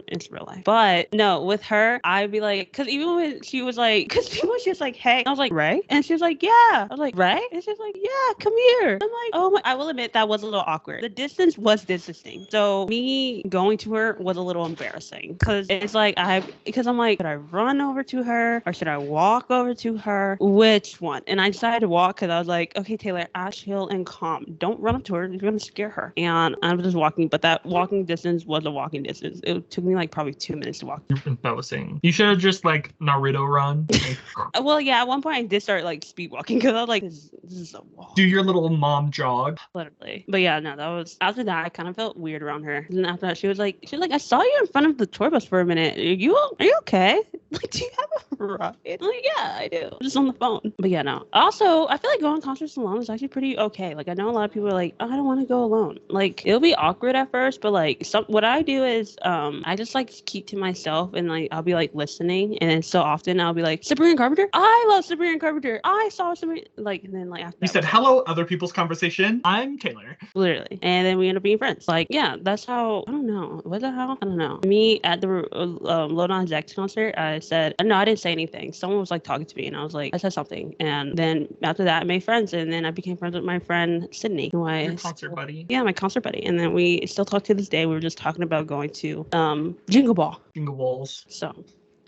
It's real life. But no, with her, I'd be like, because even when she was like, because people was just like, "Hey," I was like, "Ray?" And she was like, "Yeah." I was like, "Ray?" And she's like, "Yeah, come here." I'm like, oh my, I will admit that was a little awkward. The distance was distancing. So me going to her was a little embarrassing because it's like, because I'm like, should I run over to her or should I walk over to her? Which one? And I decided to walk because I was like, okay, Taylor, chill and calm. Don't run up to her. You're going to scare her. And I was just walking, but that walking distance was a walking distance. It took me like probably 2 minutes to walk. Embarrassing. You should have just like Naruto run. Well, yeah, at one point I did start like speed walking because I was like, this is a wall. Do your little mom jog. Literally. But yeah, no, after that, I kind of felt weird around her. And after that, she was like, I saw you in front of the tour bus for a minute. Are you okay? Like, do you have a ride? I'm like, yeah, I do. Just on the phone. But yeah, no. Also, I feel like going to concerts alone is actually pretty okay. Like, I know a lot of people are like, oh, I don't want to go alone. Like, it'll be awkward at first, but like, what I do is, I just like keep to myself and like, I'll be like listening. And then so often I'll be like, Sabrina Carpenter? I love Sabrina Carpenter. I saw Sabrina. Like, and then like after you said, hello, other people's conversation. I'm Taylor. Literally. And then we end up being friends. Like, yeah, that's how, I don't know. Was that how? I don't know. Me at the Lil Nas X concert, I said, no, I didn't say anything. Someone was like talking to me and I was like, I said something. And then after that, I made friends. And then I became friends with my friend, Sydney, who I... Your concert buddy. Yeah, my concert buddy. And then we still talk to this day. We were just talking about going to Jingle Ball. Jingle Balls. So...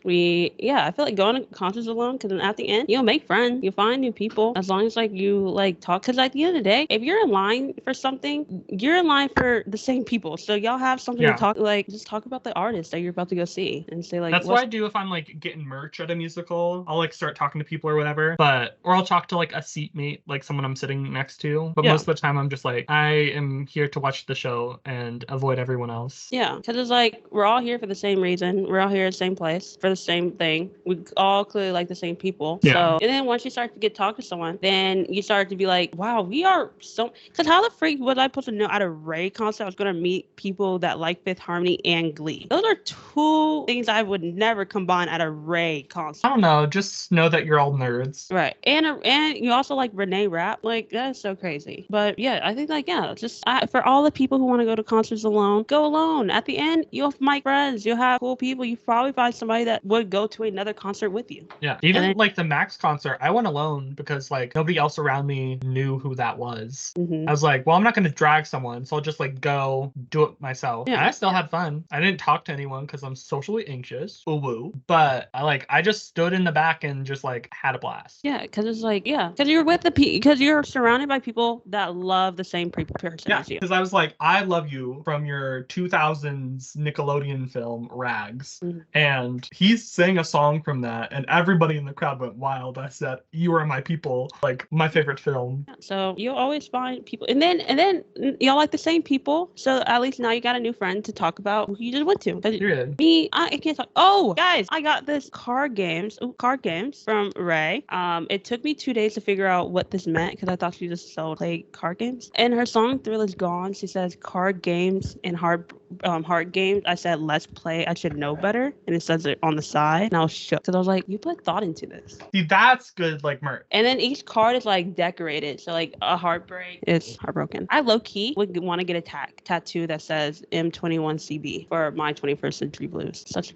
I feel like going to concerts alone because then at the end you'll make friends, you'll find new people as long as like you like talk, because at the end of the day, if you're in line for something, you're in line for the same people, so y'all have something to talk, like just talk about the artist that you're about to go see and say like, that's what I do if I'm like getting merch at a musical. I'll like start talking to people or whatever, or I'll talk to like a seatmate, like someone I'm sitting next to, but most of the time I'm just like, I am here to watch the show and avoid everyone else. Yeah, because it's like we're all here for the same reason, we're all here at the same place for the same thing, we all clearly like the same people. So and then once you start to talk to someone, then you start to be like, wow, we are so, because how the freak was I supposed to know at a Ray concert I was going to meet people that like Fifth Harmony and Glee? Those are two things I would never combine at a Ray concert. I don't know, just know that you're all nerds, right? And you also like Renee Rapp, like that is so crazy. But yeah, I think like, yeah, just for all the people who want to go to concerts alone, go alone. At the end, you'll make friends, you'll have cool people, you probably find somebody that that would go to another concert with you. Yeah. Even then, like the Max concert, I went alone because like nobody else around me knew who that was. I was like, well, I'm not going to drag someone, so I'll just like go do it myself. And I still had fun. I didn't talk to anyone because I'm socially anxious. Ooh, woo. But I just stood in the back and just like had a blast. Yeah, because it's like, because you're with because you're surrounded by people that love the same person as you. Because I was like, I love you from your 2000s Nickelodeon film Rags. And he sang a song from that, and everybody in the crowd went wild. I said, you are my people, like my favorite film. Yeah, so you'll always find people, and then y'all like the same people, so at least now you got a new friend to talk about who you just went to. Me, I can't talk. Oh, guys, I got this card games from Ray. It took me 2 days to figure out what this meant because I thought she just played card games. And her song Thrill Is Gone, she says card games and hard games. I said let's play, I should know better, and it says it on the side, and I was shook because I was like, you put thought into this. See, that's good, like merch. And then each card is like decorated, so like a heartbreak is heartbroken. I low-key would want to get a tattoo that says M21CB for My 21st Century Blues. Such a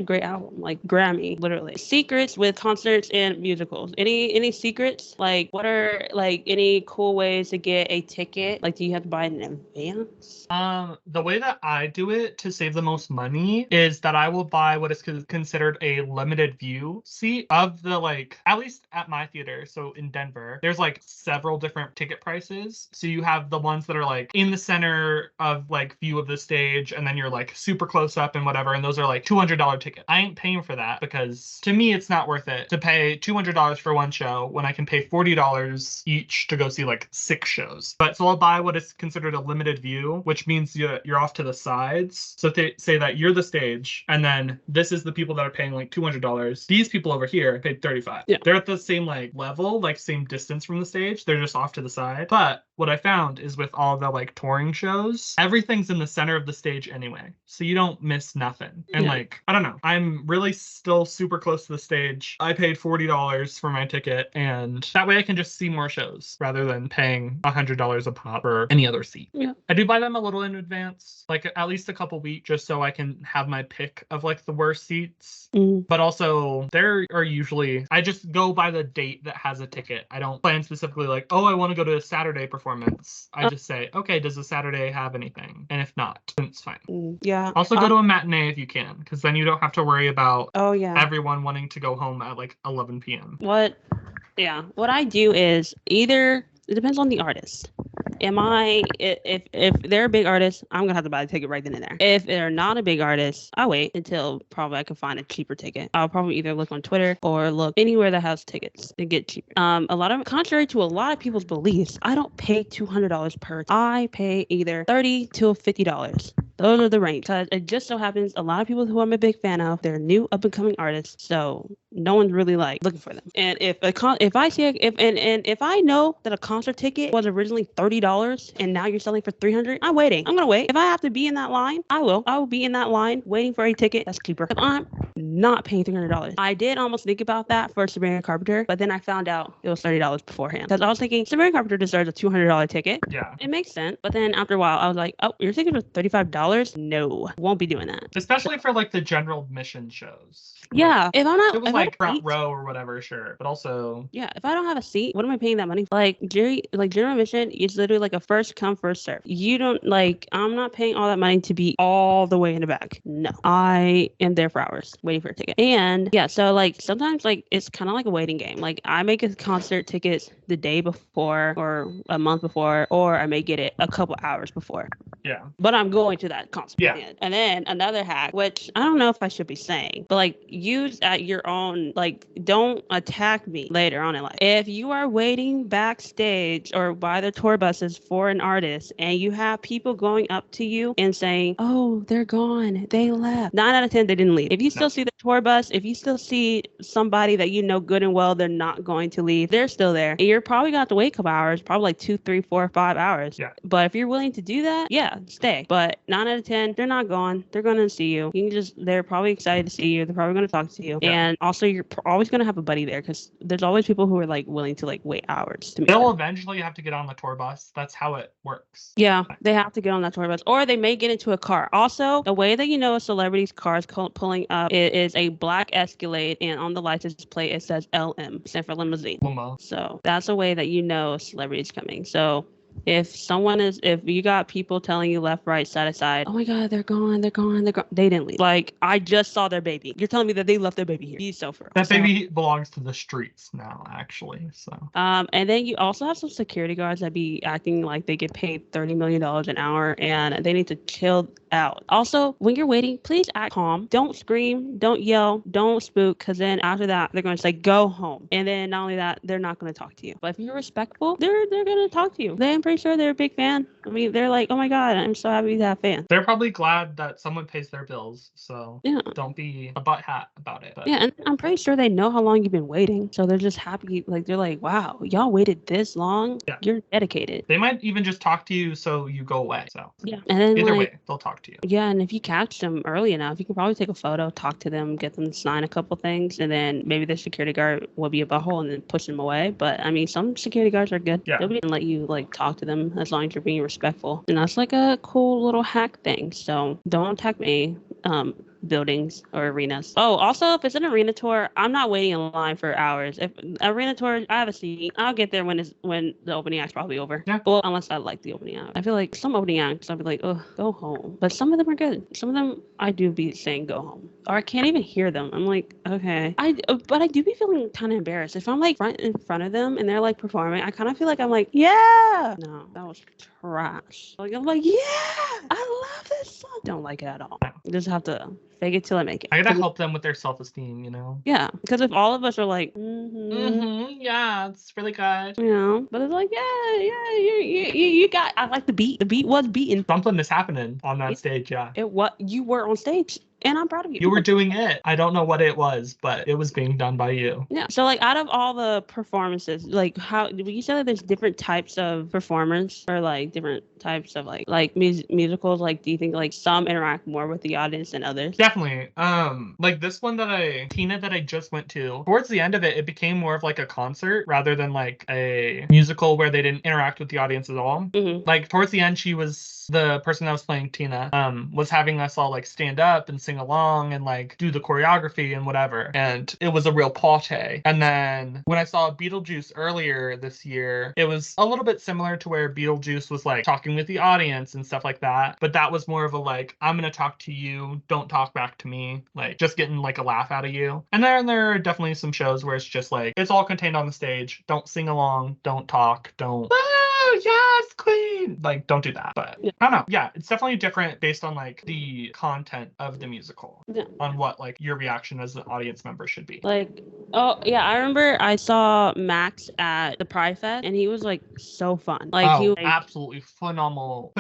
great album, like Grammy, literally. Secrets with concerts and musicals. Any secrets? Like, what are like any cool ways to get a ticket? Like, do you have to buy it in advance? The way that I do it to save the most money is that I will buy what is considered a limited view seat of the, like, at least at my theater. So in Denver, there's like several different ticket prices. So you have the ones that are like in the center of like view of the stage, and then you're like super close up and whatever. And those are like $200 tickets. I ain't paying for that because to me, it's not worth it to pay $200 for one show when I can pay $40 each to go see like 6 shows. But so I'll buy what is considered a limited view, which means you're off to the sides. So they say that you're the stage, and then this is the people that are paying like $200. These people over here paid $35. Yeah. They're at the same like level, like same distance from the stage. They're just off to the side. But what I found is with all the like touring shows, everything's in the center of the stage anyway. So you don't miss nothing. And like, I don't know, I'm really still super close to the stage. I paid $40 for my ticket, and that way I can just see more shows rather than paying $100 a pop for any other seat. Yeah. I do buy them a little in advance, like at least a couple weeks, just so I can have my pick of like the worst seats. But also there are usually, I just go by the date that has a ticket. I don't plan specifically like, oh, I want to go to a Saturday performance. I just say, okay, does the Saturday have anything? And if not, then it's fine. Yeah. Also go to a matinee if you can, because then you don't have to worry about everyone wanting to go home at like 11 p.m. What I do is either, it depends on the artist. If they're a big artist, I'm gonna have to buy the ticket right then and there. If they're not a big artist, I'll wait until probably I can find a cheaper ticket. I'll probably either look on Twitter or look anywhere that has tickets to get cheaper. Contrary to a lot of people's beliefs, I don't pay $200 per. I pay either $30 to $50. Those are the range. Because it just so happens a lot of people who I'm a big fan of, they're new up and coming artists, so no one's really like looking for them. And if I know that a concert ticket was originally $30 and now you're selling for $300, I'm waiting. I'm gonna wait. If I have to be in that line, I will. I will be in that line waiting for a ticket that's cheaper. If I'm not paying $300, I did almost think about that for Sabrina Carpenter, but then I found out it was $30 beforehand. Because I was thinking Sabrina Carpenter deserves a $200 ticket. Yeah, it makes sense. But then after a while, I was like, oh, your ticket was $35. No, won't be doing that. Especially for like the general admission shows. Yeah, if I'm not, it was like front row or whatever, sure. But also, if I don't have a seat, what am I paying that money for? Like general admission is literally like a first come first serve. You don't I'm not paying all that money to be all the way in the back. No, I am there for hours waiting for a ticket. And so like sometimes like it's kind of like a waiting game. Like I make a concert tickets the day before or a month before, or I may get it a couple hours before. Yeah. But I'm going to that concert. Yeah. And then another hack, which I don't know if I should be saying, but like use at your own, like don't attack me later on in life. If you are waiting backstage or by the tour buses for an artist and you have people going up to you and saying, oh, they're gone, they left. 9 out of 10, they didn't leave. If you still see the tour bus, if you still see somebody that you know good and well, they're not going to leave, they're still there. And you're probably going to have to wait a couple hours, probably like 2, 3, 4, 5 hours. Yeah. But if you're willing to do that, stay. But 9 out of 10, they're not gone. They're going to see you. They're probably excited to see you. They're probably going to talk to you. Yeah. And also, you're always going to have a buddy there because there's always people who are like willing to like wait hours to meet They'll them. eventually have to get on the tour bus. That's how it works. Yeah, they have to get on that tour bus, or they may get into a car. Also, the way that you know a celebrity's car is pulling up is a black Escalade, and on the license plate it says LM, stand for limousine. Limo. So that's a way that you know a celebrity's coming. So if you got people telling you left, right, side to side, oh my God, they're gone, they didn't leave. Like, I just saw their baby. You're telling me that they left their baby here. Be so for real. That baby belongs to the streets now, actually. So. And then you also have some security guards that be acting like they get paid $30 million an hour, and they need to chill out. Also, when you're waiting, please act calm. Don't scream, don't yell, don't spook, because then after that, they're going to say, go home. And then not only that, they're not going to talk to you. But if you're respectful, they're going to talk to you. I'm pretty sure they're a big fan. I mean, they're like, oh my God, I'm so happy to have fans. They're probably glad that someone pays their bills. So yeah, don't be a butthot about it. But. Yeah, and I'm pretty sure they know how long you've been waiting. So they're just happy. Like, they're like, wow, y'all waited this long? Yeah. You're dedicated. They might even just talk to you so you go away. So yeah. And then either way, they'll talk to you. Yeah, and if you catch them early enough, you can probably take a photo, talk to them, get them to sign a couple things, and then maybe the security guard will be a butthole and then push them away. But I mean, some security guards are good. Yeah. They'll be let you like talk to them as long as you're being respectful. And that's like a cool little hack thing. So don't attack me. Buildings or arenas. Oh, also, if it's an arena tour, I'm not waiting in line for hours. If arena tour, I have a seat. I'll get there when the opening act's probably over. Yeah. Well, unless I like the opening act. I feel like some opening acts, I'll be like, oh, go home. But some of them are good. Some of them, I do be saying go home, or I can't even hear them. I'm like, okay. But I do be feeling kind of embarrassed if I'm like in front of them and they're like performing. I kind of feel like I'm like, yeah. No, that was trash. Like I'm like, yeah, I love this song. Don't like it at all. You just have to fake it till I make it. I gotta help them with their self-esteem, you know? Yeah, because if all of us are like, yeah, it's really good. You know, but it's like, you got, I like the beat. The beat was beaten. Something is happening on that stage, yeah. You were on stage. And I'm proud of you. You were doing it. I don't know what it was, but it was being done by you. Yeah. So, like, out of all the performances, like, how you said that there's different types of performers or like different types of like musicals. Like, do you think like some interact more with the audience than others? Definitely. Like this one Tina that I just went to. Towards the end of it, it became more of like a concert rather than like a musical where they didn't interact with the audience at all. Mm-hmm. Like towards the end, the person that was playing Tina was having us all like stand up and sing along and like do the choreography and whatever, and it was a real party. And then when I saw Beetlejuice earlier this year, it was a little bit similar to where Beetlejuice was like talking with the audience and stuff like that, but that was more of a like, I'm gonna talk to you, don't talk back to me, like just getting like a laugh out of you. And then there are definitely some shows where it's just like it's all contained on the stage, don't sing along, don't talk, don't yes, queen, like don't do that. But I don't know, yeah, it's definitely different based on like the content of the musical, on what like your reaction as an audience member should be. Like, oh yeah, I remember I saw Max at the Pride Fest and he was like so fun. Like he was absolutely phenomenal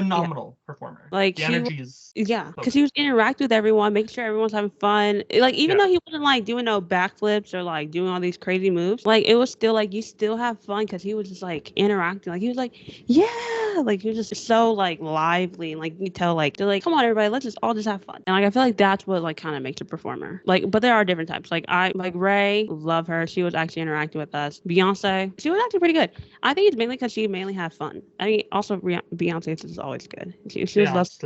performer. Like the energy is because he was interacting with everyone, making sure everyone's having fun. Like even though he wasn't like doing no backflips or like doing all these crazy moves, like it was still like you still have fun because he was just like interacting. Like he was like, yeah, like he was just so like lively, and like you tell like they're like, come on everybody, let's just all just have fun. And like I feel like that's what like kind of makes a performer. Like, but there are different types. Like I like Ray, love her. She was actually interacting with us. Beyonce, she was actually pretty good. I think it's mainly because she mainly had fun. I mean, also Beyonce is always good. She was less.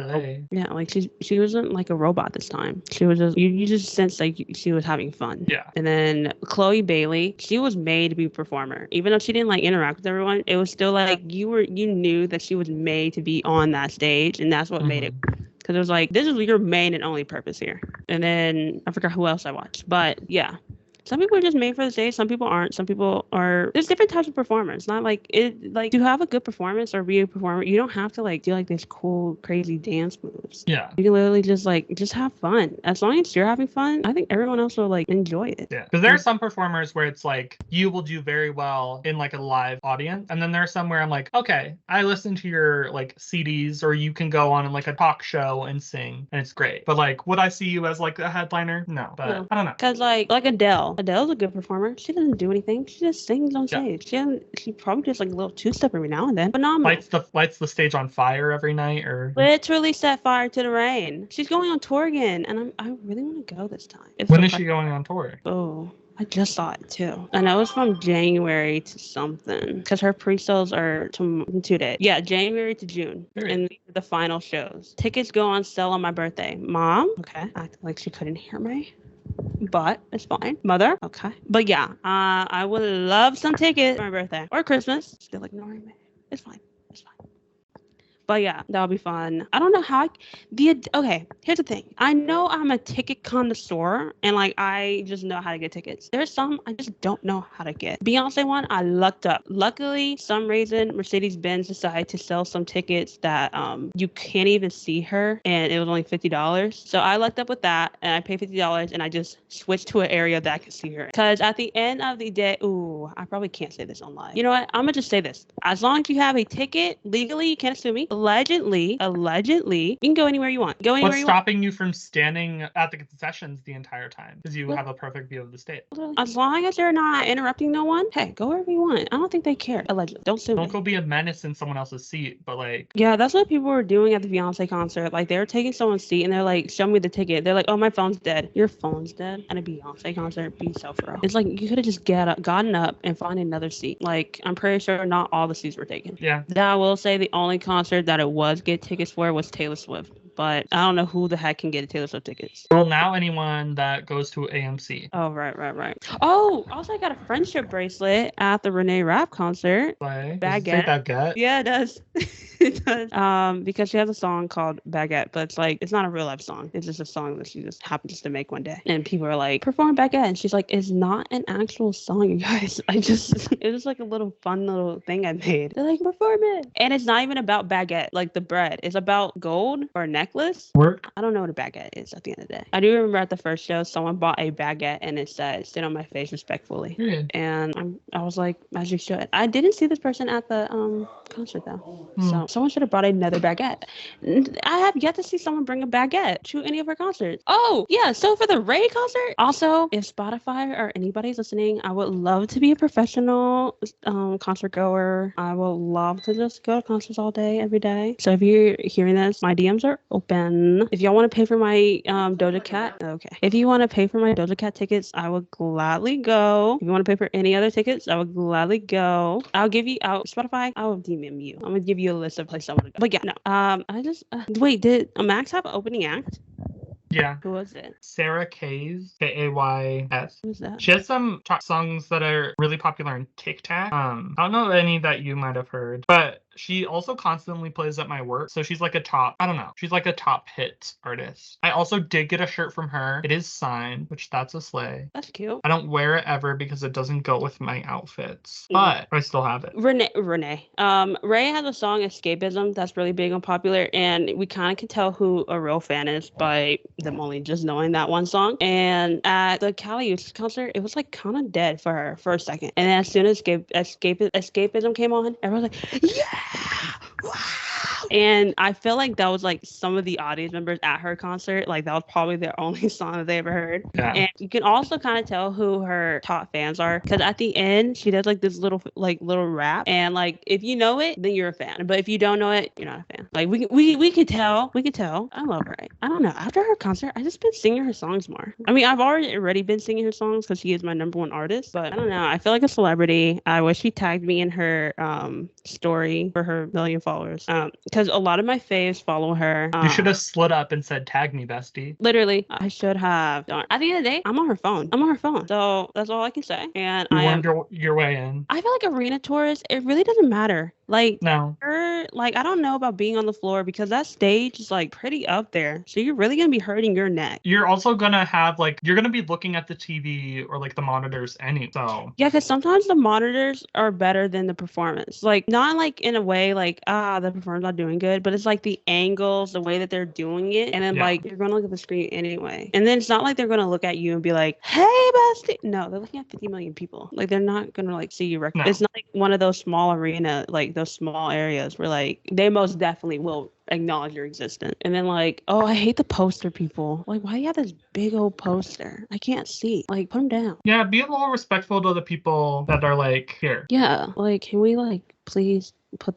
Yeah, like she wasn't like a robot this time. She was just you just sense like she was having fun. Yeah. And then Chloe Bailey, she was made to be a performer. Even though she didn't like interact with everyone, it was still like you knew that she was made to be on that stage, and that's what made it. Because it was like, this is your main and only purpose here. And then I forgot who else I watched. But yeah. Some people are just made for the stage. Some people aren't. Some people are. There's different types of performers. Not like it. Like to have a good performance or be a performer, you don't have to like do like this cool, crazy dance moves. Yeah. You can literally just have fun. As long as you're having fun, I think everyone else will like enjoy it. Yeah. Because there are some performers where it's like you will do very well in like a live audience, and then there are some where I'm like, okay, I listen to your like CDs, or you can go on in like a talk show and sing, and it's great. But like, would I see you as like a headliner? No. But I don't know. Because like Adele. Adele. Adele's a good performer. She doesn't do anything. She just sings on stage. She probably does like a little two-step every now and then. Phenomenal. Lights the stage on fire every night, or literally set fire to the rain. She's going on tour again, and I really want to go this time. When is she going on tour? Oh, I just saw it too. I know it's from January to something because her pre-sales are 2 days. Yeah, January to June. And the final shows. Tickets go on sale on my birthday. Mom, okay, acting like she couldn't hear me. But it's fine. Mother, okay. But yeah, I would love some tickets for my birthday or Christmas. Still ignoring me. It's fine. It's fine. But yeah, that'll be fun. I don't know how okay, here's the thing. I know I'm a ticket connoisseur and like I just know how to get tickets. There's some I just don't know how to get. Beyonce one, I lucked up. Luckily, some reason Mercedes-Benz decided to sell some tickets that you can't even see her, and it was only $50. So I lucked up with that, and I paid $50, and I just switched to an area that I could see her. Because at the end of the day, I probably can't say this online. You know what? I'm gonna just say this. As long as you have a ticket legally, you can't sue me. Allegedly, you can go anywhere you want. What's stopping you from standing at the concessions the entire time? Because you have a perfect view of the state. As long as you're not interrupting no one, hey, go wherever you want. I don't think they care. Allegedly. Don't sue me. Don't go be a menace in someone else's seat, but like... Yeah, that's what people were doing at the Beyonce concert. Like, they were taking someone's seat, and they're like, show me the ticket. They're like, oh, my phone's dead. Your phone's dead? At a Beyonce concert? Be self-pro. It's like, you could have just gotten up and found another seat. Like, I'm pretty sure not all the seats were taken. Yeah. That I will say the only concert that it was get tickets for was Taylor Swift. But I don't know who the heck can get Taylor Swift tickets. Well, now anyone that goes to AMC. Oh, right. Oh, also I got a friendship bracelet at the Renee Rapp concert. Baguette? Yeah, it does. It does. Because she has a song called Baguette, but it's like, it's not a real life song. It's just a song that she just happens to make one day. And people are like, perform Baguette. And she's like, it's not an actual song, you guys. It was like a little fun little thing I made. They're like, perform it. And it's not even about baguette, like the bread. It's about gold or necklace. I don't know what a baguette is at the end of the day. I do remember at the first show, someone bought a baguette and it said, sit on my face respectfully. And I was like, as you should. I didn't see this person at the concert though. So someone should have brought another baguette. I have yet to see someone bring a baguette to any of her concerts. Oh, yeah. So for the Ray concert, also, if Spotify or anybody's listening, I would love to be a professional concert goer. I would love to just go to concerts all day, every day. So if you're hearing this, my DMs are open. If y'all want to pay for my Doja Cat, okay. If you want to pay for my Doja Cat tickets, I would gladly go. If you want to pay for any other tickets, I would gladly go. I'll give you out Spotify. I will DM you. I'm gonna give you a list of places I want to go. But yeah, no. I just wait. Did Max have an opening act? Yeah. Who was it? Sarah Kays, Kays. Who's that? She has some songs that are really popular in TikTok. I don't know any that you might have heard, but she also constantly plays at my work. So she's like she's like a top hits artist. I also did get a shirt from her. It is signed, which that's a slay. That's cute. I don't wear it ever because it doesn't go with my outfits, but I still have it. Renee. Ray has a song, Escapism, that's really big and popular. And we kind of can tell who a real fan is by them only just knowing that one song. And at the Cali Youth concert, it was like kind of dead for her for a second. And then as soon as Escapism came on, everyone was like, yeah! Wow. And I feel like that was like some of the audience members at her concert. Like that was probably their only song that they ever heard. Yeah. And you can also kind of tell who her top fans are because at the end she does like this little rap. And like if you know it, then you're a fan. But if you don't know it, you're not a fan. Like we could tell. I love her. I don't know. After her concert, I just been singing her songs more. I mean, I've already been singing her songs because she is my number one artist. But I don't know. I feel like a celebrity. I wish she tagged me in her story for her million followers. Because a lot of my faves follow her. You should have slid up and said, tag me, bestie. Literally, I should have. Darn. At the end of the day, I'm on her phone. So that's all I can say. And you wormed your way in. I feel like arena tours, it really doesn't matter. Like, no. Like, I don't know about being on the floor because that stage is like pretty up there. So you're really going to be hurting your neck. You're also going to have you're going to be looking at the TV or like the monitors so. Yeah, because sometimes the monitors are better than the performance. Like, not like in a way like, the performance not doing good, but it's like the angles, the way that they're doing it. And then like, you're going to look at the screen anyway. And then it's not like they're going to look at you and be like, hey, bestie. No, they're looking at 50 million people. Like, they're not going to like see you. No. It's not like one of those small arena, like those small areas where like they most definitely will acknowledge your existence. And then like, oh, I hate the poster people. Like, why do you have this big old poster? I can't see. Like, put them down. Yeah, be a little respectful to the people that are like, here. Yeah, like, can we like please put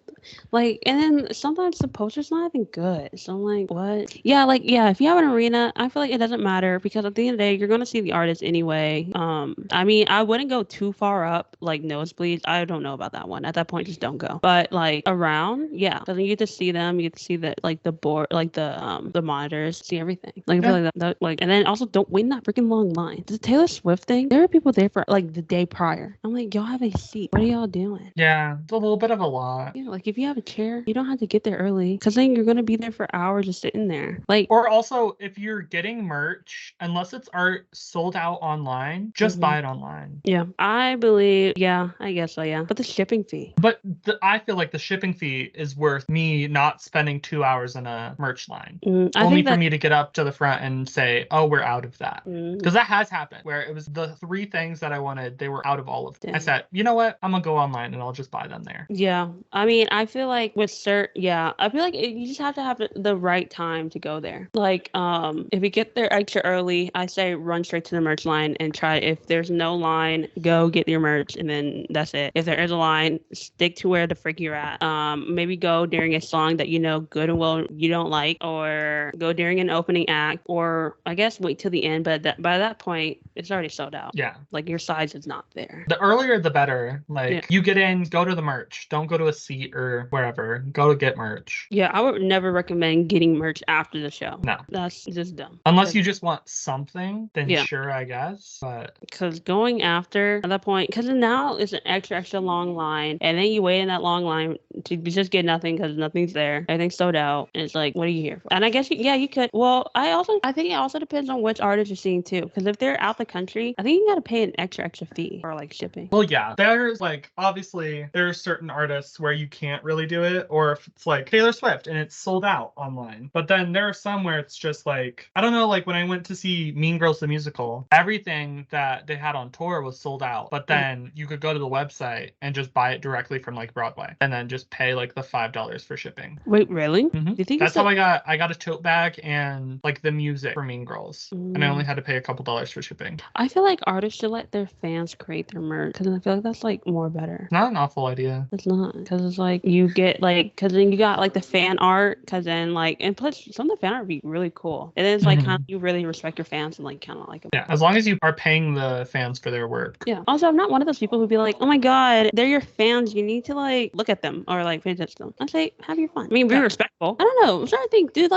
like, and then sometimes the poster's not even good, so I'm like, what? Yeah, like, yeah, if you have an arena, I feel like it doesn't matter, because at the end of the day you're gonna see the artist anyway. I mean, I wouldn't go too far up, like nosebleeds. I don't know about that one. At that point, just don't go. But like around, yeah, because you get to see them, you get to see the like the board, like the monitors, see everything. Like I feel like that like, and then also don't wait in that freaking long line. The Taylor Swift thing, there were people there for like the day prior. I'm like, y'all have a seat. What are y'all doing? Yeah, it's a little bit of a lot. Yeah, like if you have a chair, you don't have to get there early, because then you're gonna be there for hours just sitting there. Like, or also, if you're getting merch, unless it's art sold out online, just buy it online. Yeah, I believe. Yeah, I guess so. Yeah, but the shipping fee. But I feel like the shipping fee is worth me not spending 2 hours in a merch line. Only for me to get up to the front and say, "Oh, we're out of that," because that has happened where it was the 3 things that I wanted, they were out of all of them. I said, you know what? I'm gonna go online and I'll just buy them there. Yeah, I mean, I feel like with I feel like you just have to have the right time to go there. Like, if you get there extra early, I say run straight to the merch line and try. If there's no line, go get your merch, and then that's it. If there is a line, stick to where the frick you're at. Maybe go during a song that you know good and well you don't like, or go during an opening act, or I guess wait till the end. But by that point, it's already sold out. Yeah, like your size is not there. The earlier the better. Like you get in, go to the merch. Don't go to a seat or wherever. Go to get merch. Yeah, I would never recommend getting merch after the show. No, that's just dumb. Unless you just want something, then sure, I guess. But because going after at that point, because now it's an extra long line, and then you wait in that long line to just get nothing because nothing's there. Everything's sold out, and it's like, what are you here for? And I guess you could. Well, I think it also depends on which artist you're seeing too. Because if they're out the country, I think you got to pay an extra fee for like shipping. Well, yeah, there's like obviously there are certain artists where you can't really do it, or if it's like Taylor Swift and it's sold out online. But then there are some where it's just like, I don't know, like when I went to see Mean Girls the musical, everything that they had on tour was sold out. But then you could go to the website and just buy it directly from like Broadway, and then just pay like the $5 for shipping. Wait, really? Mm-hmm. Do you think that's how I got a tote bag and like the music for Mean Girls, and I only had to pay a couple dollars for shipping. I feel like artists should let their fans create their merch, because I feel like that's like more better. It's not an awful idea. It's not, because it's like you get like, because then you got like the fan art, because then like, and plus some of the fan art would be really cool, and then it's like kind of, you really respect your fans and like kind of like them. Yeah, as long as you are paying the fans for their work. Yeah. Also, I'm not one of those people who'd be like, oh my god, they're your fans, you need to like look at them or like pay attention to them. I say, have your fun. I mean, be respectful. I don't know. I'm trying to think. Do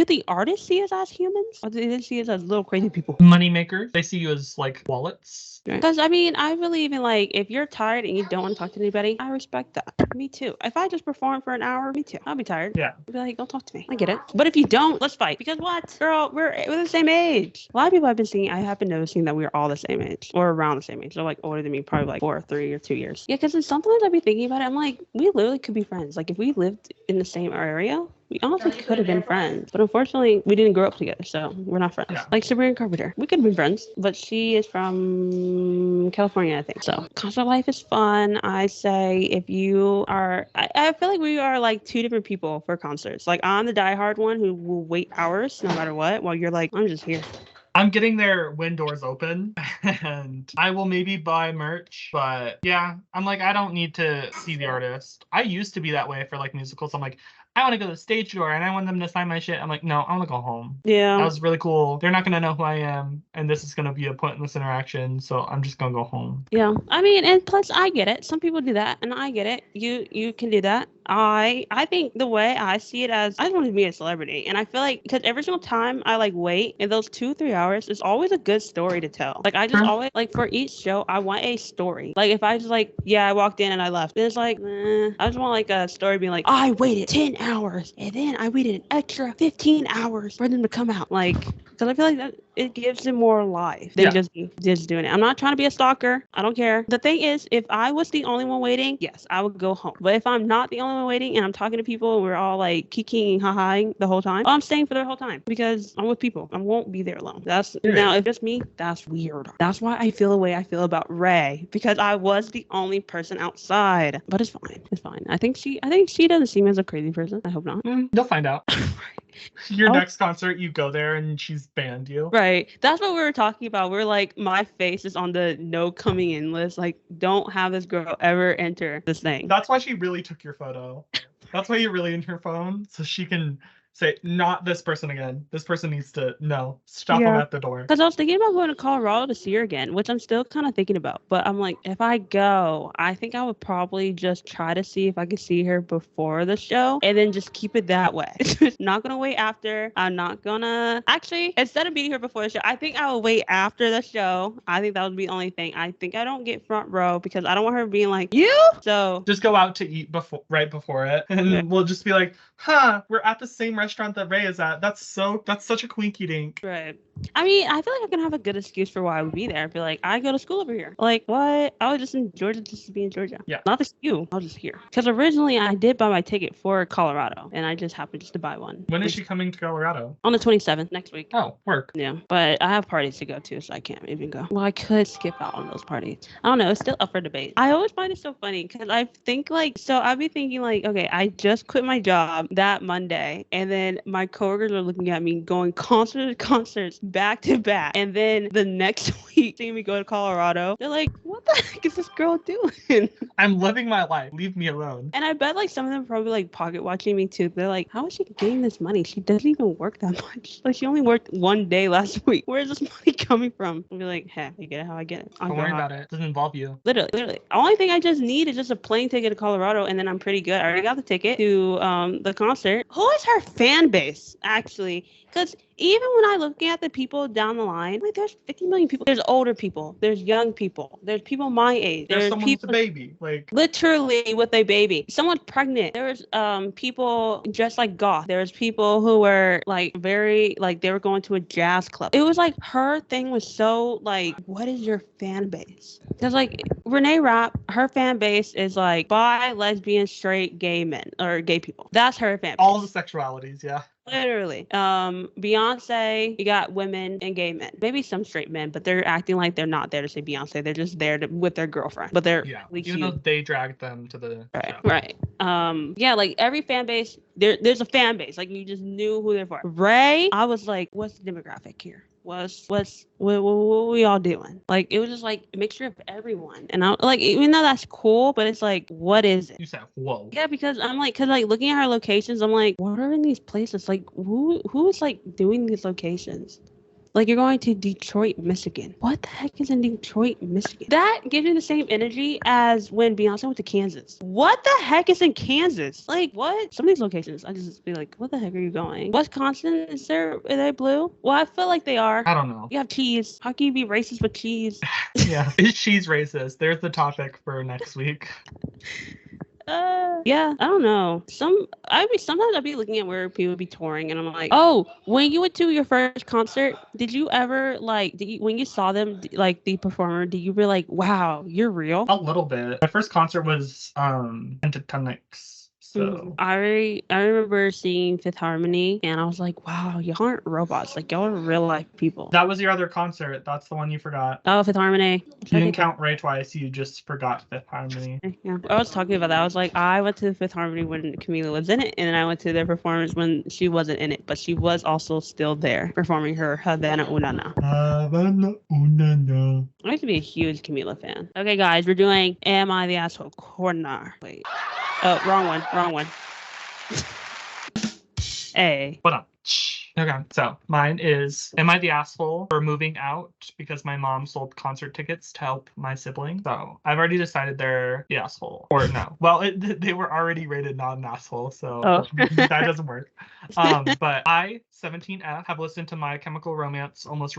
the artists see us as humans, or do they see us as little crazy people? Money makers. They see you as like wallets. Because I mean, I believe in like, if you're tired and you don't want to talk to anybody, I respect that. Me too. If I just perform for an hour, me too. I'll be tired. Yeah. I'll be like, don't talk to me. I get it. But if you don't, let's fight. Because what? Girl, we're the same age. A lot of people I have been noticing that we're all the same age, or around the same age. So like older than me, probably like 4 or 3 or 2 years. Yeah, because sometimes I'd be thinking about it. I'm like, we literally could be friends. Like if we lived in the same area, we honestly could have been friends, but unfortunately, we didn't grow up together, so we're not friends. Yeah. Like Sabrina Carpenter, we could have been friends, but she is from California, I think. So concert life is fun. I say if you are, I feel like we are like 2 different people for concerts. Like I'm the diehard one who will wait hours no matter what, while you're like, I'm just here. I'm getting there when doors open, and I will maybe buy merch, but yeah, I'm like, I don't need to see the artist. I used to be that way for like musicals. I'm like, I want to go to the stage door and I want them to sign my shit. I'm like, no, I want to go home. Yeah. That was really cool. They're not going to know who I am, and this is going to be a pointless interaction, so I'm just going to go home. Yeah. I mean, and plus I get it. Some people do that, and I get it. You can do that. I think the way I see it as, I just want to be a celebrity, and I feel like because every single time I like wait in those 2-3 hours, it's always a good story to tell. Like I just always like, for each show I want a story. Like if I just like, yeah, I walked in and I left, then it's like, I just want like a story being like, I waited 10 hours and then I waited an extra 15 hours for them to come out. Like, because I feel like that it gives them more life than just doing it. I'm not trying to be a stalker. I don't care. The thing is, if I was the only one waiting, yes, I would go home. But if I'm not the only one waiting and I'm talking to people and we're all like kikiing and ha-haing the whole time, I'm staying for the whole time because I'm with people. I won't be there alone. That's now if it's me, that's weird. That's why I feel the way I feel about Ray, because I was the only person outside. But it's fine. It's fine. I think she doesn't seem as a crazy person. I hope not. You'll find out. Your next concert, you go there and she's banned you. Right. That's what we were talking about. We're like, my face is on the no coming in list. Like, don't have this girl ever enter this thing. That's why she really took your photo. That's why you're really in her phone, so she can say, not this person again. This person needs to, stop them at the door. Because I was thinking about going to Colorado to see her again, which I'm still kind of thinking about. But I'm like, if I go, I think I would probably just try to see if I could see her before the show and then just keep it that way. Not going to wait after. I'm not going to... Actually, instead of being here before the show, I think I will wait after the show. I think that would be the only thing. I think I don't get front row because I don't want her being like, you? So... Just go out to eat right before it. And we'll just be like, we're at the same restaurant that Ray is at. That's such a quinky dink. Right. I mean, I feel like I can have a good excuse for why I would be there. I'd be like, I go to school over here. Like, what? I was just in Georgia just to be in Georgia. Yeah. Not this you. I was just here. Because originally I did buy my ticket for Colorado, and I just happened just to buy one. When is she coming to Colorado? On the 27th, next week. Oh, work. Yeah. But I have parties to go to, so I can't even go. Well, I could skip out on those parties. I don't know. It's still up for debate. I always find it so funny because I think I'd be thinking like, okay, I just quit my job that Monday, and then my coworkers are looking at me going concerts back to back, and then the next week seeing me go to Colorado, they're like, what the heck is this girl doing? I'm living my life, leave me alone. And I bet like some of them probably like pocket watching me too. They're like, how is she getting this money? She doesn't even work that much. Like, she only worked one day last week. Where is this money coming from? I'll be like, hey, I get it how I get it. Don't worry about it. It doesn't involve you. Literally. The only thing I just need is just a plane ticket to Colorado, and then I'm pretty good. I already got the ticket to the concert. Who is her fan base, actually? Because even when I look at the people down the line, like, there's 50 million people. There's older people. There's young people. There's people my age. There's someone people with a baby. Like, literally with a baby. Someone's pregnant. There's people dressed like goth. There's people who were like very, like, they were going to a jazz club. It was like her thing was so like, what is your fan base? Because like Renee Rapp, her fan base is like bi, lesbian, straight, gay men or gay people. That's her fan base. All the sexualities, yeah. Literally. Beyonce, you got women and gay men. Maybe some straight men, but they're acting like they're not there to say Beyonce. They're just there with their girlfriend. But they're really even though they dragged them to the show. Right. Yeah, like every fan base, there's a fan base. Like, you just knew who they're for. Ray, I was like, what's the demographic here? What we all doing? Like, it was just like a mixture of everyone. And I like, even though that's cool, but it's like, what is it? You said, whoa. Yeah, because I'm like, looking at her locations, I'm like, what are in these places? Like, who is like doing these locations? Like, you're going to Detroit, Michigan. What the heck is in Detroit, Michigan? That gives me the same energy as when Beyonce went to Kansas. What the heck is in Kansas? Like, what? Some of these locations, I just be like, what the heck are you going? Wisconsin, are they blue? Well, I feel like they are. I don't know. You have cheese. How can you be racist with cheese? Yeah, is cheese racist? There's the topic for next week. Yeah, I don't know. Sometimes I'd be looking at where people be touring, and I'm like, oh, when you went to your first concert, did you ever when you saw them, like the performer, did you be like, wow, you're real? A little bit. My first concert was Pentatonics. So I remember seeing Fifth Harmony, and I was like, wow, y'all aren't robots. Like, y'all are real life people. That was your other concert. That's the one you forgot. Oh, Fifth Harmony. You didn't count Ray twice. You just forgot Fifth Harmony. Yeah. I was talking about that. I was like, I went to Fifth Harmony when Camila was in it, and then I went to their performance when she wasn't in it, but she was also still there performing her Havana Unana. Havana Unana. I used to be a huge Camila fan. Okay, guys, we're doing Am I the Asshole Corner. Wait. Oh, wrong one. Hey. What up? Okay, so mine is, am I the asshole for moving out because my mom sold concert tickets to help my sibling? So I've already decided they're the asshole. Or no. Well, they were already rated not an asshole, so that doesn't work. But I, 17F, have listened to My Chemical Romance almost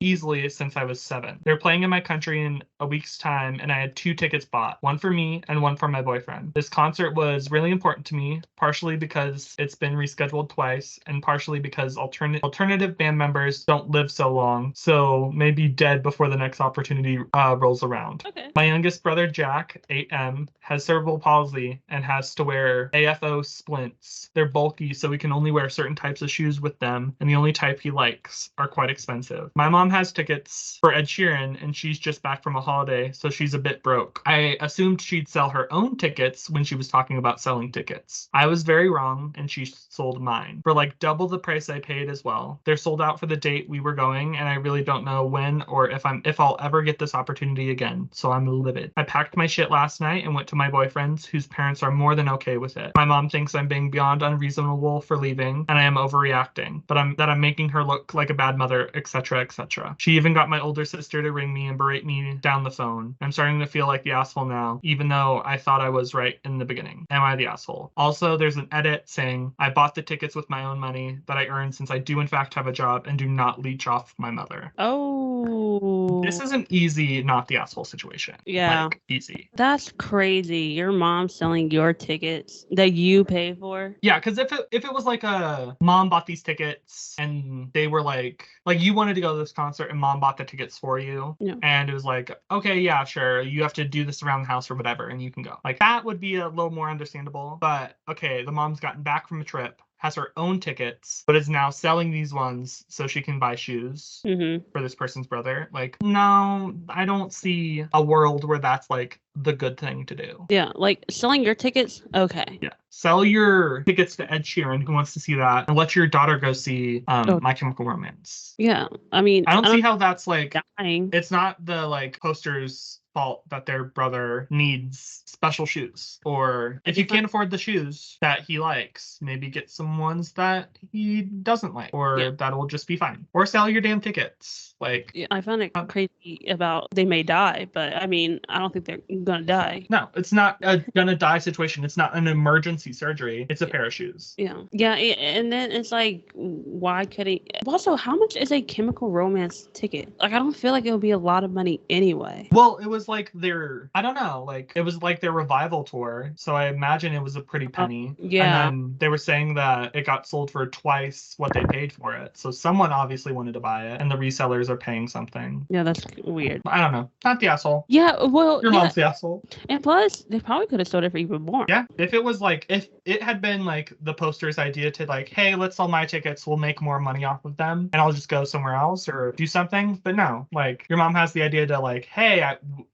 easily since I was 7. They're playing in my country in a week's time, and I had 2 tickets bought, one for me and one for my boyfriend. This concert was really important to me, partially because it's been rescheduled twice, and partially because alternative band members don't live so long, so may be dead before the next opportunity rolls around. Okay. My youngest brother, Jack, 8M, has cerebral palsy and has to wear AFO splints. They're bulky, so we can only wear certain types of shoes with them, and the only type he likes are quite expensive. My mom has tickets for Ed Sheeran, and she's just back from a holiday, so she's a bit broke. I assumed she'd sell her own tickets when she was talking about selling tickets. I was very wrong, and she sold mine for like double the price I paid as well. They're sold out for the date we were going, and I really don't know when or if I'll ever get this opportunity again, so I'm livid. I packed my shit last night and went to my boyfriend's, whose parents are more than okay with it. My mom thinks I'm being beyond unreasonable for leaving, and I am overreacting, but I'm making her look like a bad mother, etc., etc. She even got my older sister to ring me and berate me down the phone. I'm starting to feel like the asshole now, even though I thought I was right in the beginning. Am I the asshole? Also, there's an edit saying I bought the tickets with my own money that I earned since I do in fact have a job and do not leech off my mother. Oh. This is an easy not the asshole situation. Yeah. Like, easy. That's crazy. Your mom selling your tickets that you pay for. Yeah, because if it was like a mom bought these tickets and they were like you wanted to go to this concert and mom bought the tickets for you, Yeah. and it was like, okay, yeah, sure, you have to do this around the house or whatever, and you can go. Like, that would be a little more understandable. But okay, the mom's gotten back from a trip, has her own tickets, but is now selling these ones so she can buy shoes for this person's brother. Like, no, I don't see a world where that's like the good thing to do. Yeah, like selling your tickets, okay. Yeah. Sell your tickets to Ed Sheeran, who wants to see that, and let your daughter go see My Chemical Romance. Yeah, I mean, I don't see how that's like dying. It's not the like poster's fault that their brother needs special shoes, or if you can't afford the shoes that he likes, maybe get some ones that he doesn't like, or that'll just be fine, or sell your damn tickets. Like, yeah, I find it crazy about they may die, but I mean, I don't think they're gonna die. No, it's not a gonna die situation. It's not an emergency surgery. It's a pair of shoes. Yeah, and then it's like, why could he? Also, how much is a Chemical Romance ticket? Like, I don't feel like it would be a lot of money anyway. Well, it was like I don't know, like it was like their revival tour, so I imagine it was a pretty penny. Yeah. And then they were saying that it got sold for twice what they paid for it, so someone obviously wanted to buy it, and the resellers are paying something. Yeah, that's weird. I don't know. Not the asshole. Yeah, well, Your mom's the asshole. And plus, they probably could have sold it for even more. Yeah, if it was like, if it had been like the poster's idea to like, hey, let's sell my tickets, we'll make more money off of them, and I'll just go somewhere else or do something. But no, like, your mom has the idea to like, hey,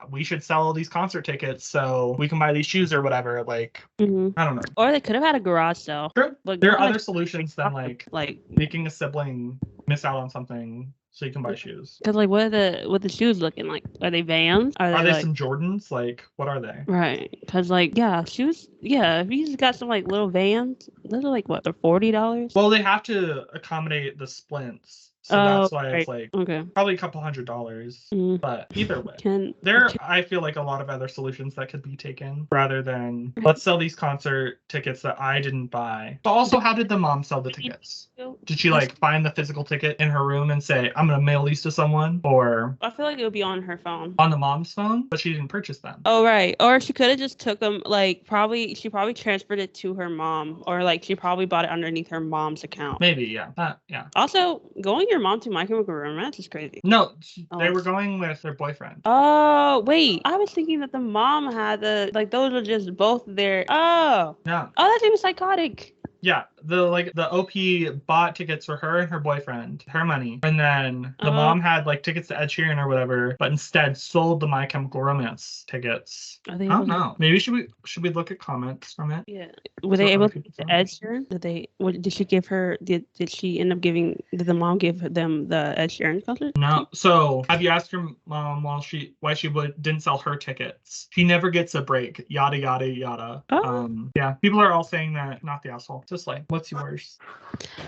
we should sell all these concert tickets so we can buy these shoes or whatever. Like, I don't know. Or they could have had a garage sale. True. Like, there are other solutions than like like making a sibling miss out on something so you can buy shoes. Because like, what are the shoes looking like? Are they Vans? Are they like, some Jordans? Like, what are they? Right. Because like, yeah, shoes. Yeah, if you just got some like little Vans, those are like what? They're $40. Well, they have to accommodate the splints. So that's why it's like probably a couple $100. But either way, I feel like a lot of other solutions that could be taken rather than let's sell these concert tickets that I didn't buy. But also, how did the mom sell the tickets? Did she like find the physical ticket in her room and say, I'm going to mail these to someone? Or I feel like it would be on her phone. On the mom's phone? But she didn't purchase them. Oh, right. Or she could have just took them, like, she probably transferred it to her mom. Or like, she probably bought it underneath her mom's account. Maybe, yeah. Yeah. Also, going your mom to My Chemical Romance is crazy. No, they were going with their boyfriend. Oh, wait. I was thinking that the mom had those were just both their. Oh. No. Oh, that's even psychotic. Yeah, the OP bought tickets for her and her boyfriend, her money, and then the mom had like tickets to Ed Sheeran or whatever, but instead sold the My Chemical Romance tickets. I don't know. Maybe should we look at comments from it? Yeah, were they able to get the Ed Sheeran? Did she give her? Did she end up giving? Did the mom give them the Ed Sheeran concert? No. So have you asked your mom why she didn't sell her tickets? She never gets a break. Yada yada yada. Oh. Yeah, people are all saying that. Not the asshole. Just like, what's yours?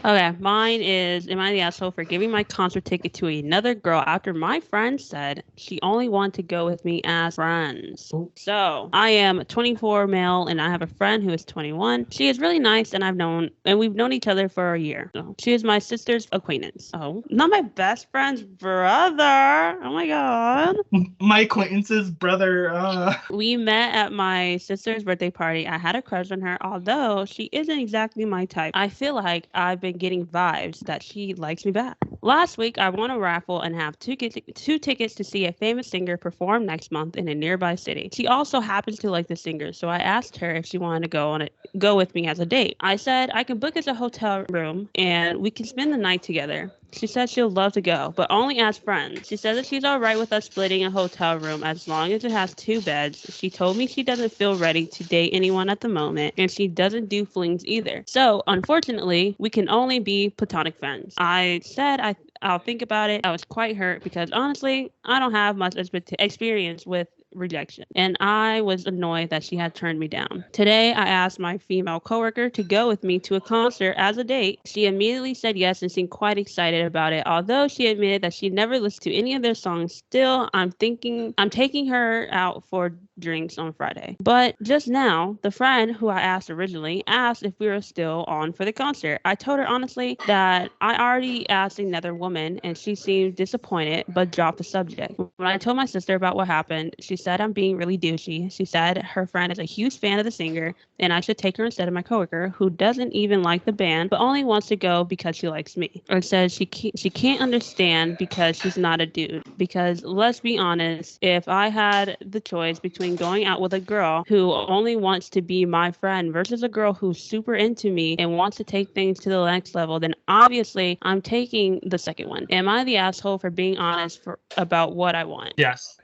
Okay, mine is, am I the asshole for giving my concert ticket to another girl after my friend said she only wanted to go with me as friends? Oh. So, I am 24 male and I have a friend who is 21. She is really nice and we've known each other for a year. So, she is my sister's acquaintance. Oh, not my best friend's brother. Oh my god. My acquaintance's brother. We met at my sister's birthday party. I had a crush on her, although she isn't exactly my type. I feel like I've been getting vibes that she likes me back. Last week, I won a raffle and have two tickets to see a famous singer perform next month in a nearby city. She also happens to like the singer, so I asked her if she wanted to go with me as a date. I said I can book us a hotel room and we can spend the night together. She said she'll love to go, but only as friends. She said that she's all right with us splitting a hotel room as long as it has 2 beds. She told me she doesn't feel ready to date anyone at the moment, and she doesn't do flings either. So, unfortunately, we can only be platonic friends. I said I'll think about it. I was quite hurt because honestly, I don't have much experience with rejection, and I was annoyed that she had turned me down. Today, I asked my female coworker to go with me to a concert as a date. She immediately said yes and seemed quite excited about it. Although she admitted that she never listened to any of their songs, still, I'm taking her out for drinks on Friday. But just now, the friend who I asked originally asked if we were still on for the concert. I told her honestly that I already asked another woman and she seemed disappointed but dropped the subject. When I told my sister about what happened, she said I'm being really douchey. She said her friend is a huge fan of the singer and I should take her instead of my coworker who doesn't even like the band but only wants to go because she likes me. Or said she can't understand because she's not a dude. Because let's be honest, if I had the choice between going out with a girl who only wants to be my friend versus a girl who's super into me and wants to take things to the next level, then obviously I'm taking the second one. Am I the asshole for being honest about what I want? Yes.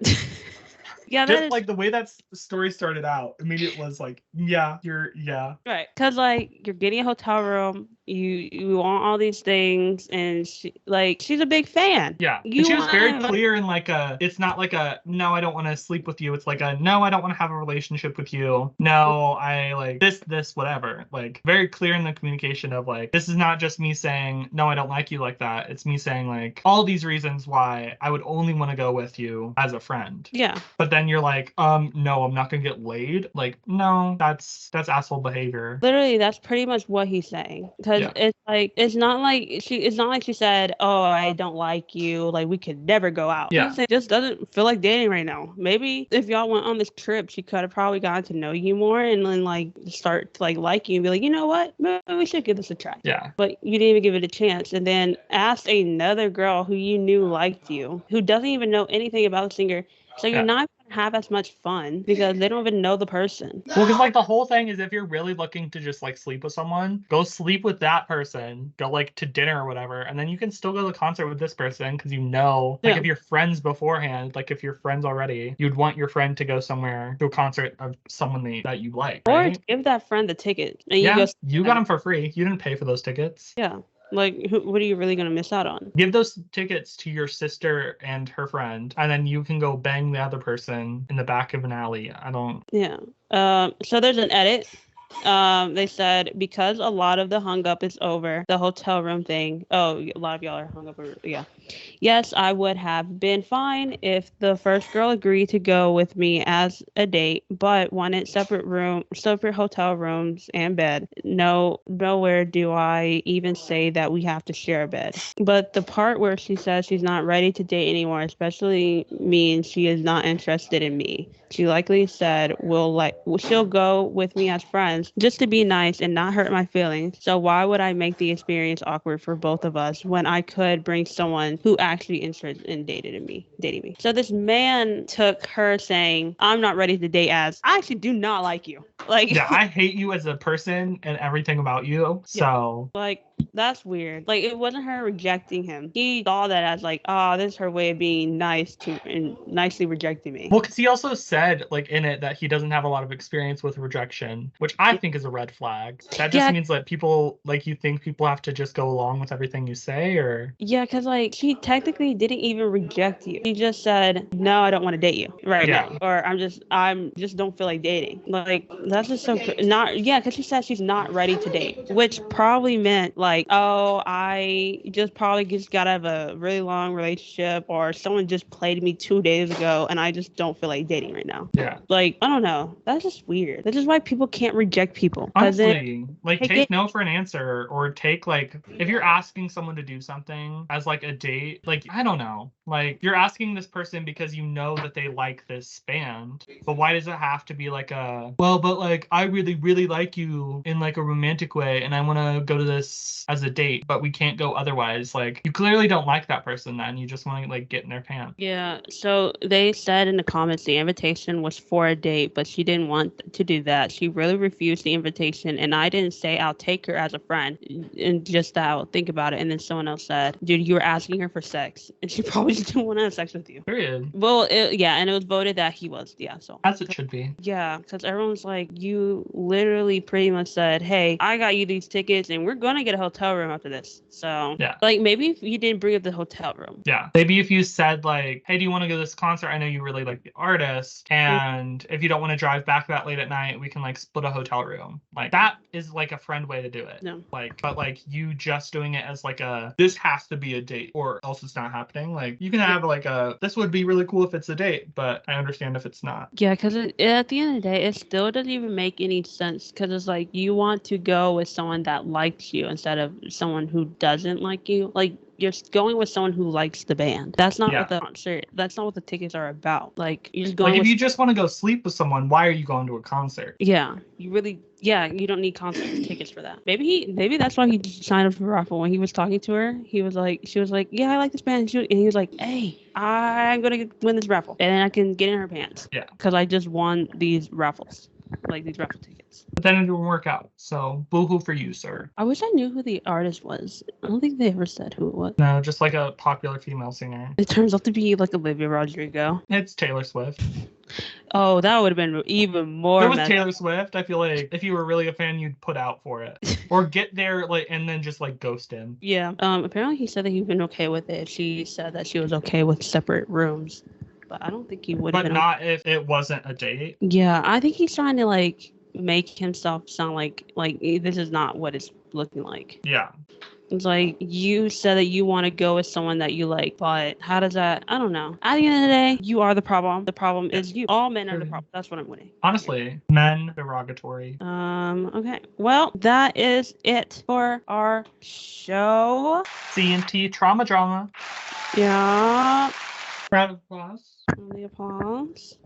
Yeah, just like the way that story started out, immediately was like, yeah. Right. Because, like, you're getting a hotel room, you want all these things, and she's a big fan. Yeah. And she was very clear in like it's not like a, no, I don't want to sleep with you. It's like a, no, I don't want to have a relationship with you. No, I like this, whatever. Like, very clear in the communication of like, this is not just me saying, no, I don't like you like that. It's me saying like, all these reasons why I would only want to go with you as a friend. Yeah. But then you're like, no, I'm not gonna get laid. Like, no, that's asshole behavior. Literally, that's pretty much what he's saying. Because it's not like she said, oh, I don't like you, like we could never go out. Yeah. It just doesn't feel like dating right now. Maybe if y'all went on this trip, she could have probably gotten to know you more and then like start to like you and be like, you know what, maybe we should give this a try. Yeah. But you didn't even give it a chance, and then asked another girl who you knew liked you, who doesn't even know anything about the singer. So you're not going to have as much fun because they don't even know the person. Well, because like the whole thing is if you're really looking to just like sleep with someone, go sleep with that person, go like to dinner or whatever, and then you can still go to the concert with this person because you know, like if you're friends beforehand, like if you're friends already, you'd want your friend to go somewhere to a concert of someone that you like. Right? Or give that friend the ticket. And you got them for free. You didn't pay for those tickets. Yeah. Like, what are you really going to miss out on? Give those tickets to your sister and her friend, and then you can go bang the other person in the back of an alley. Yeah. So there's an edit. They said because a lot of the hung up is over, the hotel room thing. Oh, a lot of y'all are hung up over. Yeah. Yes, I would have been fine if the first girl agreed to go with me as a date, but wanted separate hotel rooms and bed. Nowhere do I even say that we have to share a bed. But the part where she says she's not ready to date anymore, especially means she is not interested in me. She likely said she'll go with me as friends just to be nice and not hurt my feelings. So why would I make the experience awkward for both of us when I could bring someone who actually interested in dating me? So this man took her saying, I'm not ready to date as, I actually do not like you. Like, yeah, I hate you as a person and everything about you. So like, that's weird. Like, it wasn't her rejecting him. He saw that as like, oh, this is her way of being nice and nicely rejecting me. Well, because he also said like in it that he doesn't have a lot of experience with rejection, which I think is a red flag. That just means that people, like, you think people have to just go along with everything you say, or? Yeah, because like she technically didn't even reject you. She just said, no, I don't want to date you right now. Or I'm just don't feel like dating. Like, that's just so because she said she's not ready to date, which probably meant like, oh, I just got out of a really long relationship, or someone just played me 2 days ago and I just don't feel like dating right now. Yeah. Like, I don't know. That's just weird. That's just why people can't reject people. Honestly, like take no for an answer, or take like, if you're asking someone to do something as like a date date, like, I don't know. Like, you're asking this person because you know that they like this band, but why does it have to be like well, but like, I really, really like you in like a romantic way, and I want to go to this as a date, but we can't go otherwise. Like, you clearly don't like that person then. You just want to like get in their pants. Yeah, so they said in the comments the invitation was for a date, but she didn't want to do that. She really refused the invitation, and I didn't say I'll take her as a friend, and just that I'll think about it. And then someone else said, dude, you were asking her for sex, and she probably just didn't want to have sex with you. Period. Well, yeah, and it was voted that he was, yeah, so. As it should be. Yeah, because everyone's like, you literally pretty much said, hey, I got you these tickets, and we're going to get a hotel room after this. So, yeah. Like, maybe if you didn't bring up the hotel room. Yeah. Maybe if you said, like, hey, do you want to go to this concert? I know you really like the artist. And if you don't want to drive back that late at night, we can, like, split a hotel room. Like, that is, like, a friend way to do it. No. Like, but, like, you just doing it as, like, this has to be a date or else it's not happening. Like, you can have, like, this would be really cool if it's a date, but I understand if it's not. Yeah, because at the end of the day, it still doesn't even make any sense, because it's like you want to go with someone that likes you instead of someone who doesn't like you. Like, you're going with someone who likes the band. That's not what the concert. That's not what the tickets are about. Like, you're just going. Like, if you just want to go sleep with someone, why are you going to a concert? Yeah, you really. Yeah, you don't need concert tickets for that. Maybe that's why he signed up for raffle. When he was talking to her, she was like, yeah, I like this band, and he was like, hey, I'm gonna win this raffle, and I can get in her pants. Yeah. Because I just won these raffles. Like these raffle tickets. But then it didn't work out. So boo-hoo for you, sir. I wish I knew who the artist was. I don't think they ever said who it was. No, just like a popular female singer. It turns out to be like Olivia Rodrigo. It's Taylor Swift. Oh, that would have been even more. If it was Taylor Swift, I feel like if you were really a fan, you'd put out for it. Or get there like and then just like ghost him. Yeah. Apparently he said that he'd been okay with it. She said that she was okay with separate rooms. But I don't think he would have been. But not if it wasn't a date. Yeah, I think he's trying to like make himself sound like this is not what it's looking like. Yeah. It's like you said that you want to go with someone that you like, but how does that? I don't know. At the end of the day, you are the problem. The problem is you. All men are the problem. That's what I'm winning. Honestly, men derogatory. Okay. Well, that is it for our show. CNT trauma drama. Yeah. Round of applause. The applause.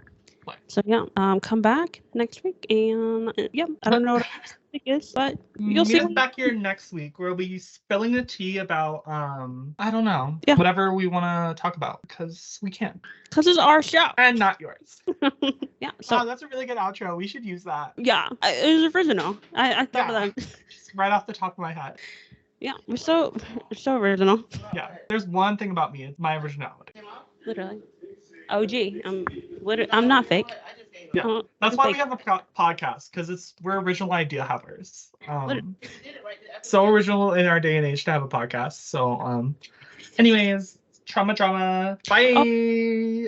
So yeah, come back next week, and yeah, I don't know what next week is, but you'll see. Meet us back here next week. We'll be spilling the tea about I don't know, yeah, whatever we want to talk about because we can. Because it's our show and not yours. Yeah. So that's a really good outro. We should use that. Yeah, it was original. I thought of that just right off the top of my head. Yeah, we're so original. Yeah, there's one thing about me. It's my originality. Literally. OG. I'm not fake. Yeah, that's why we have a podcast, because we're original idea havers. So original in our day and age to have a podcast. So anyways, trauma drama. Bye. Oh.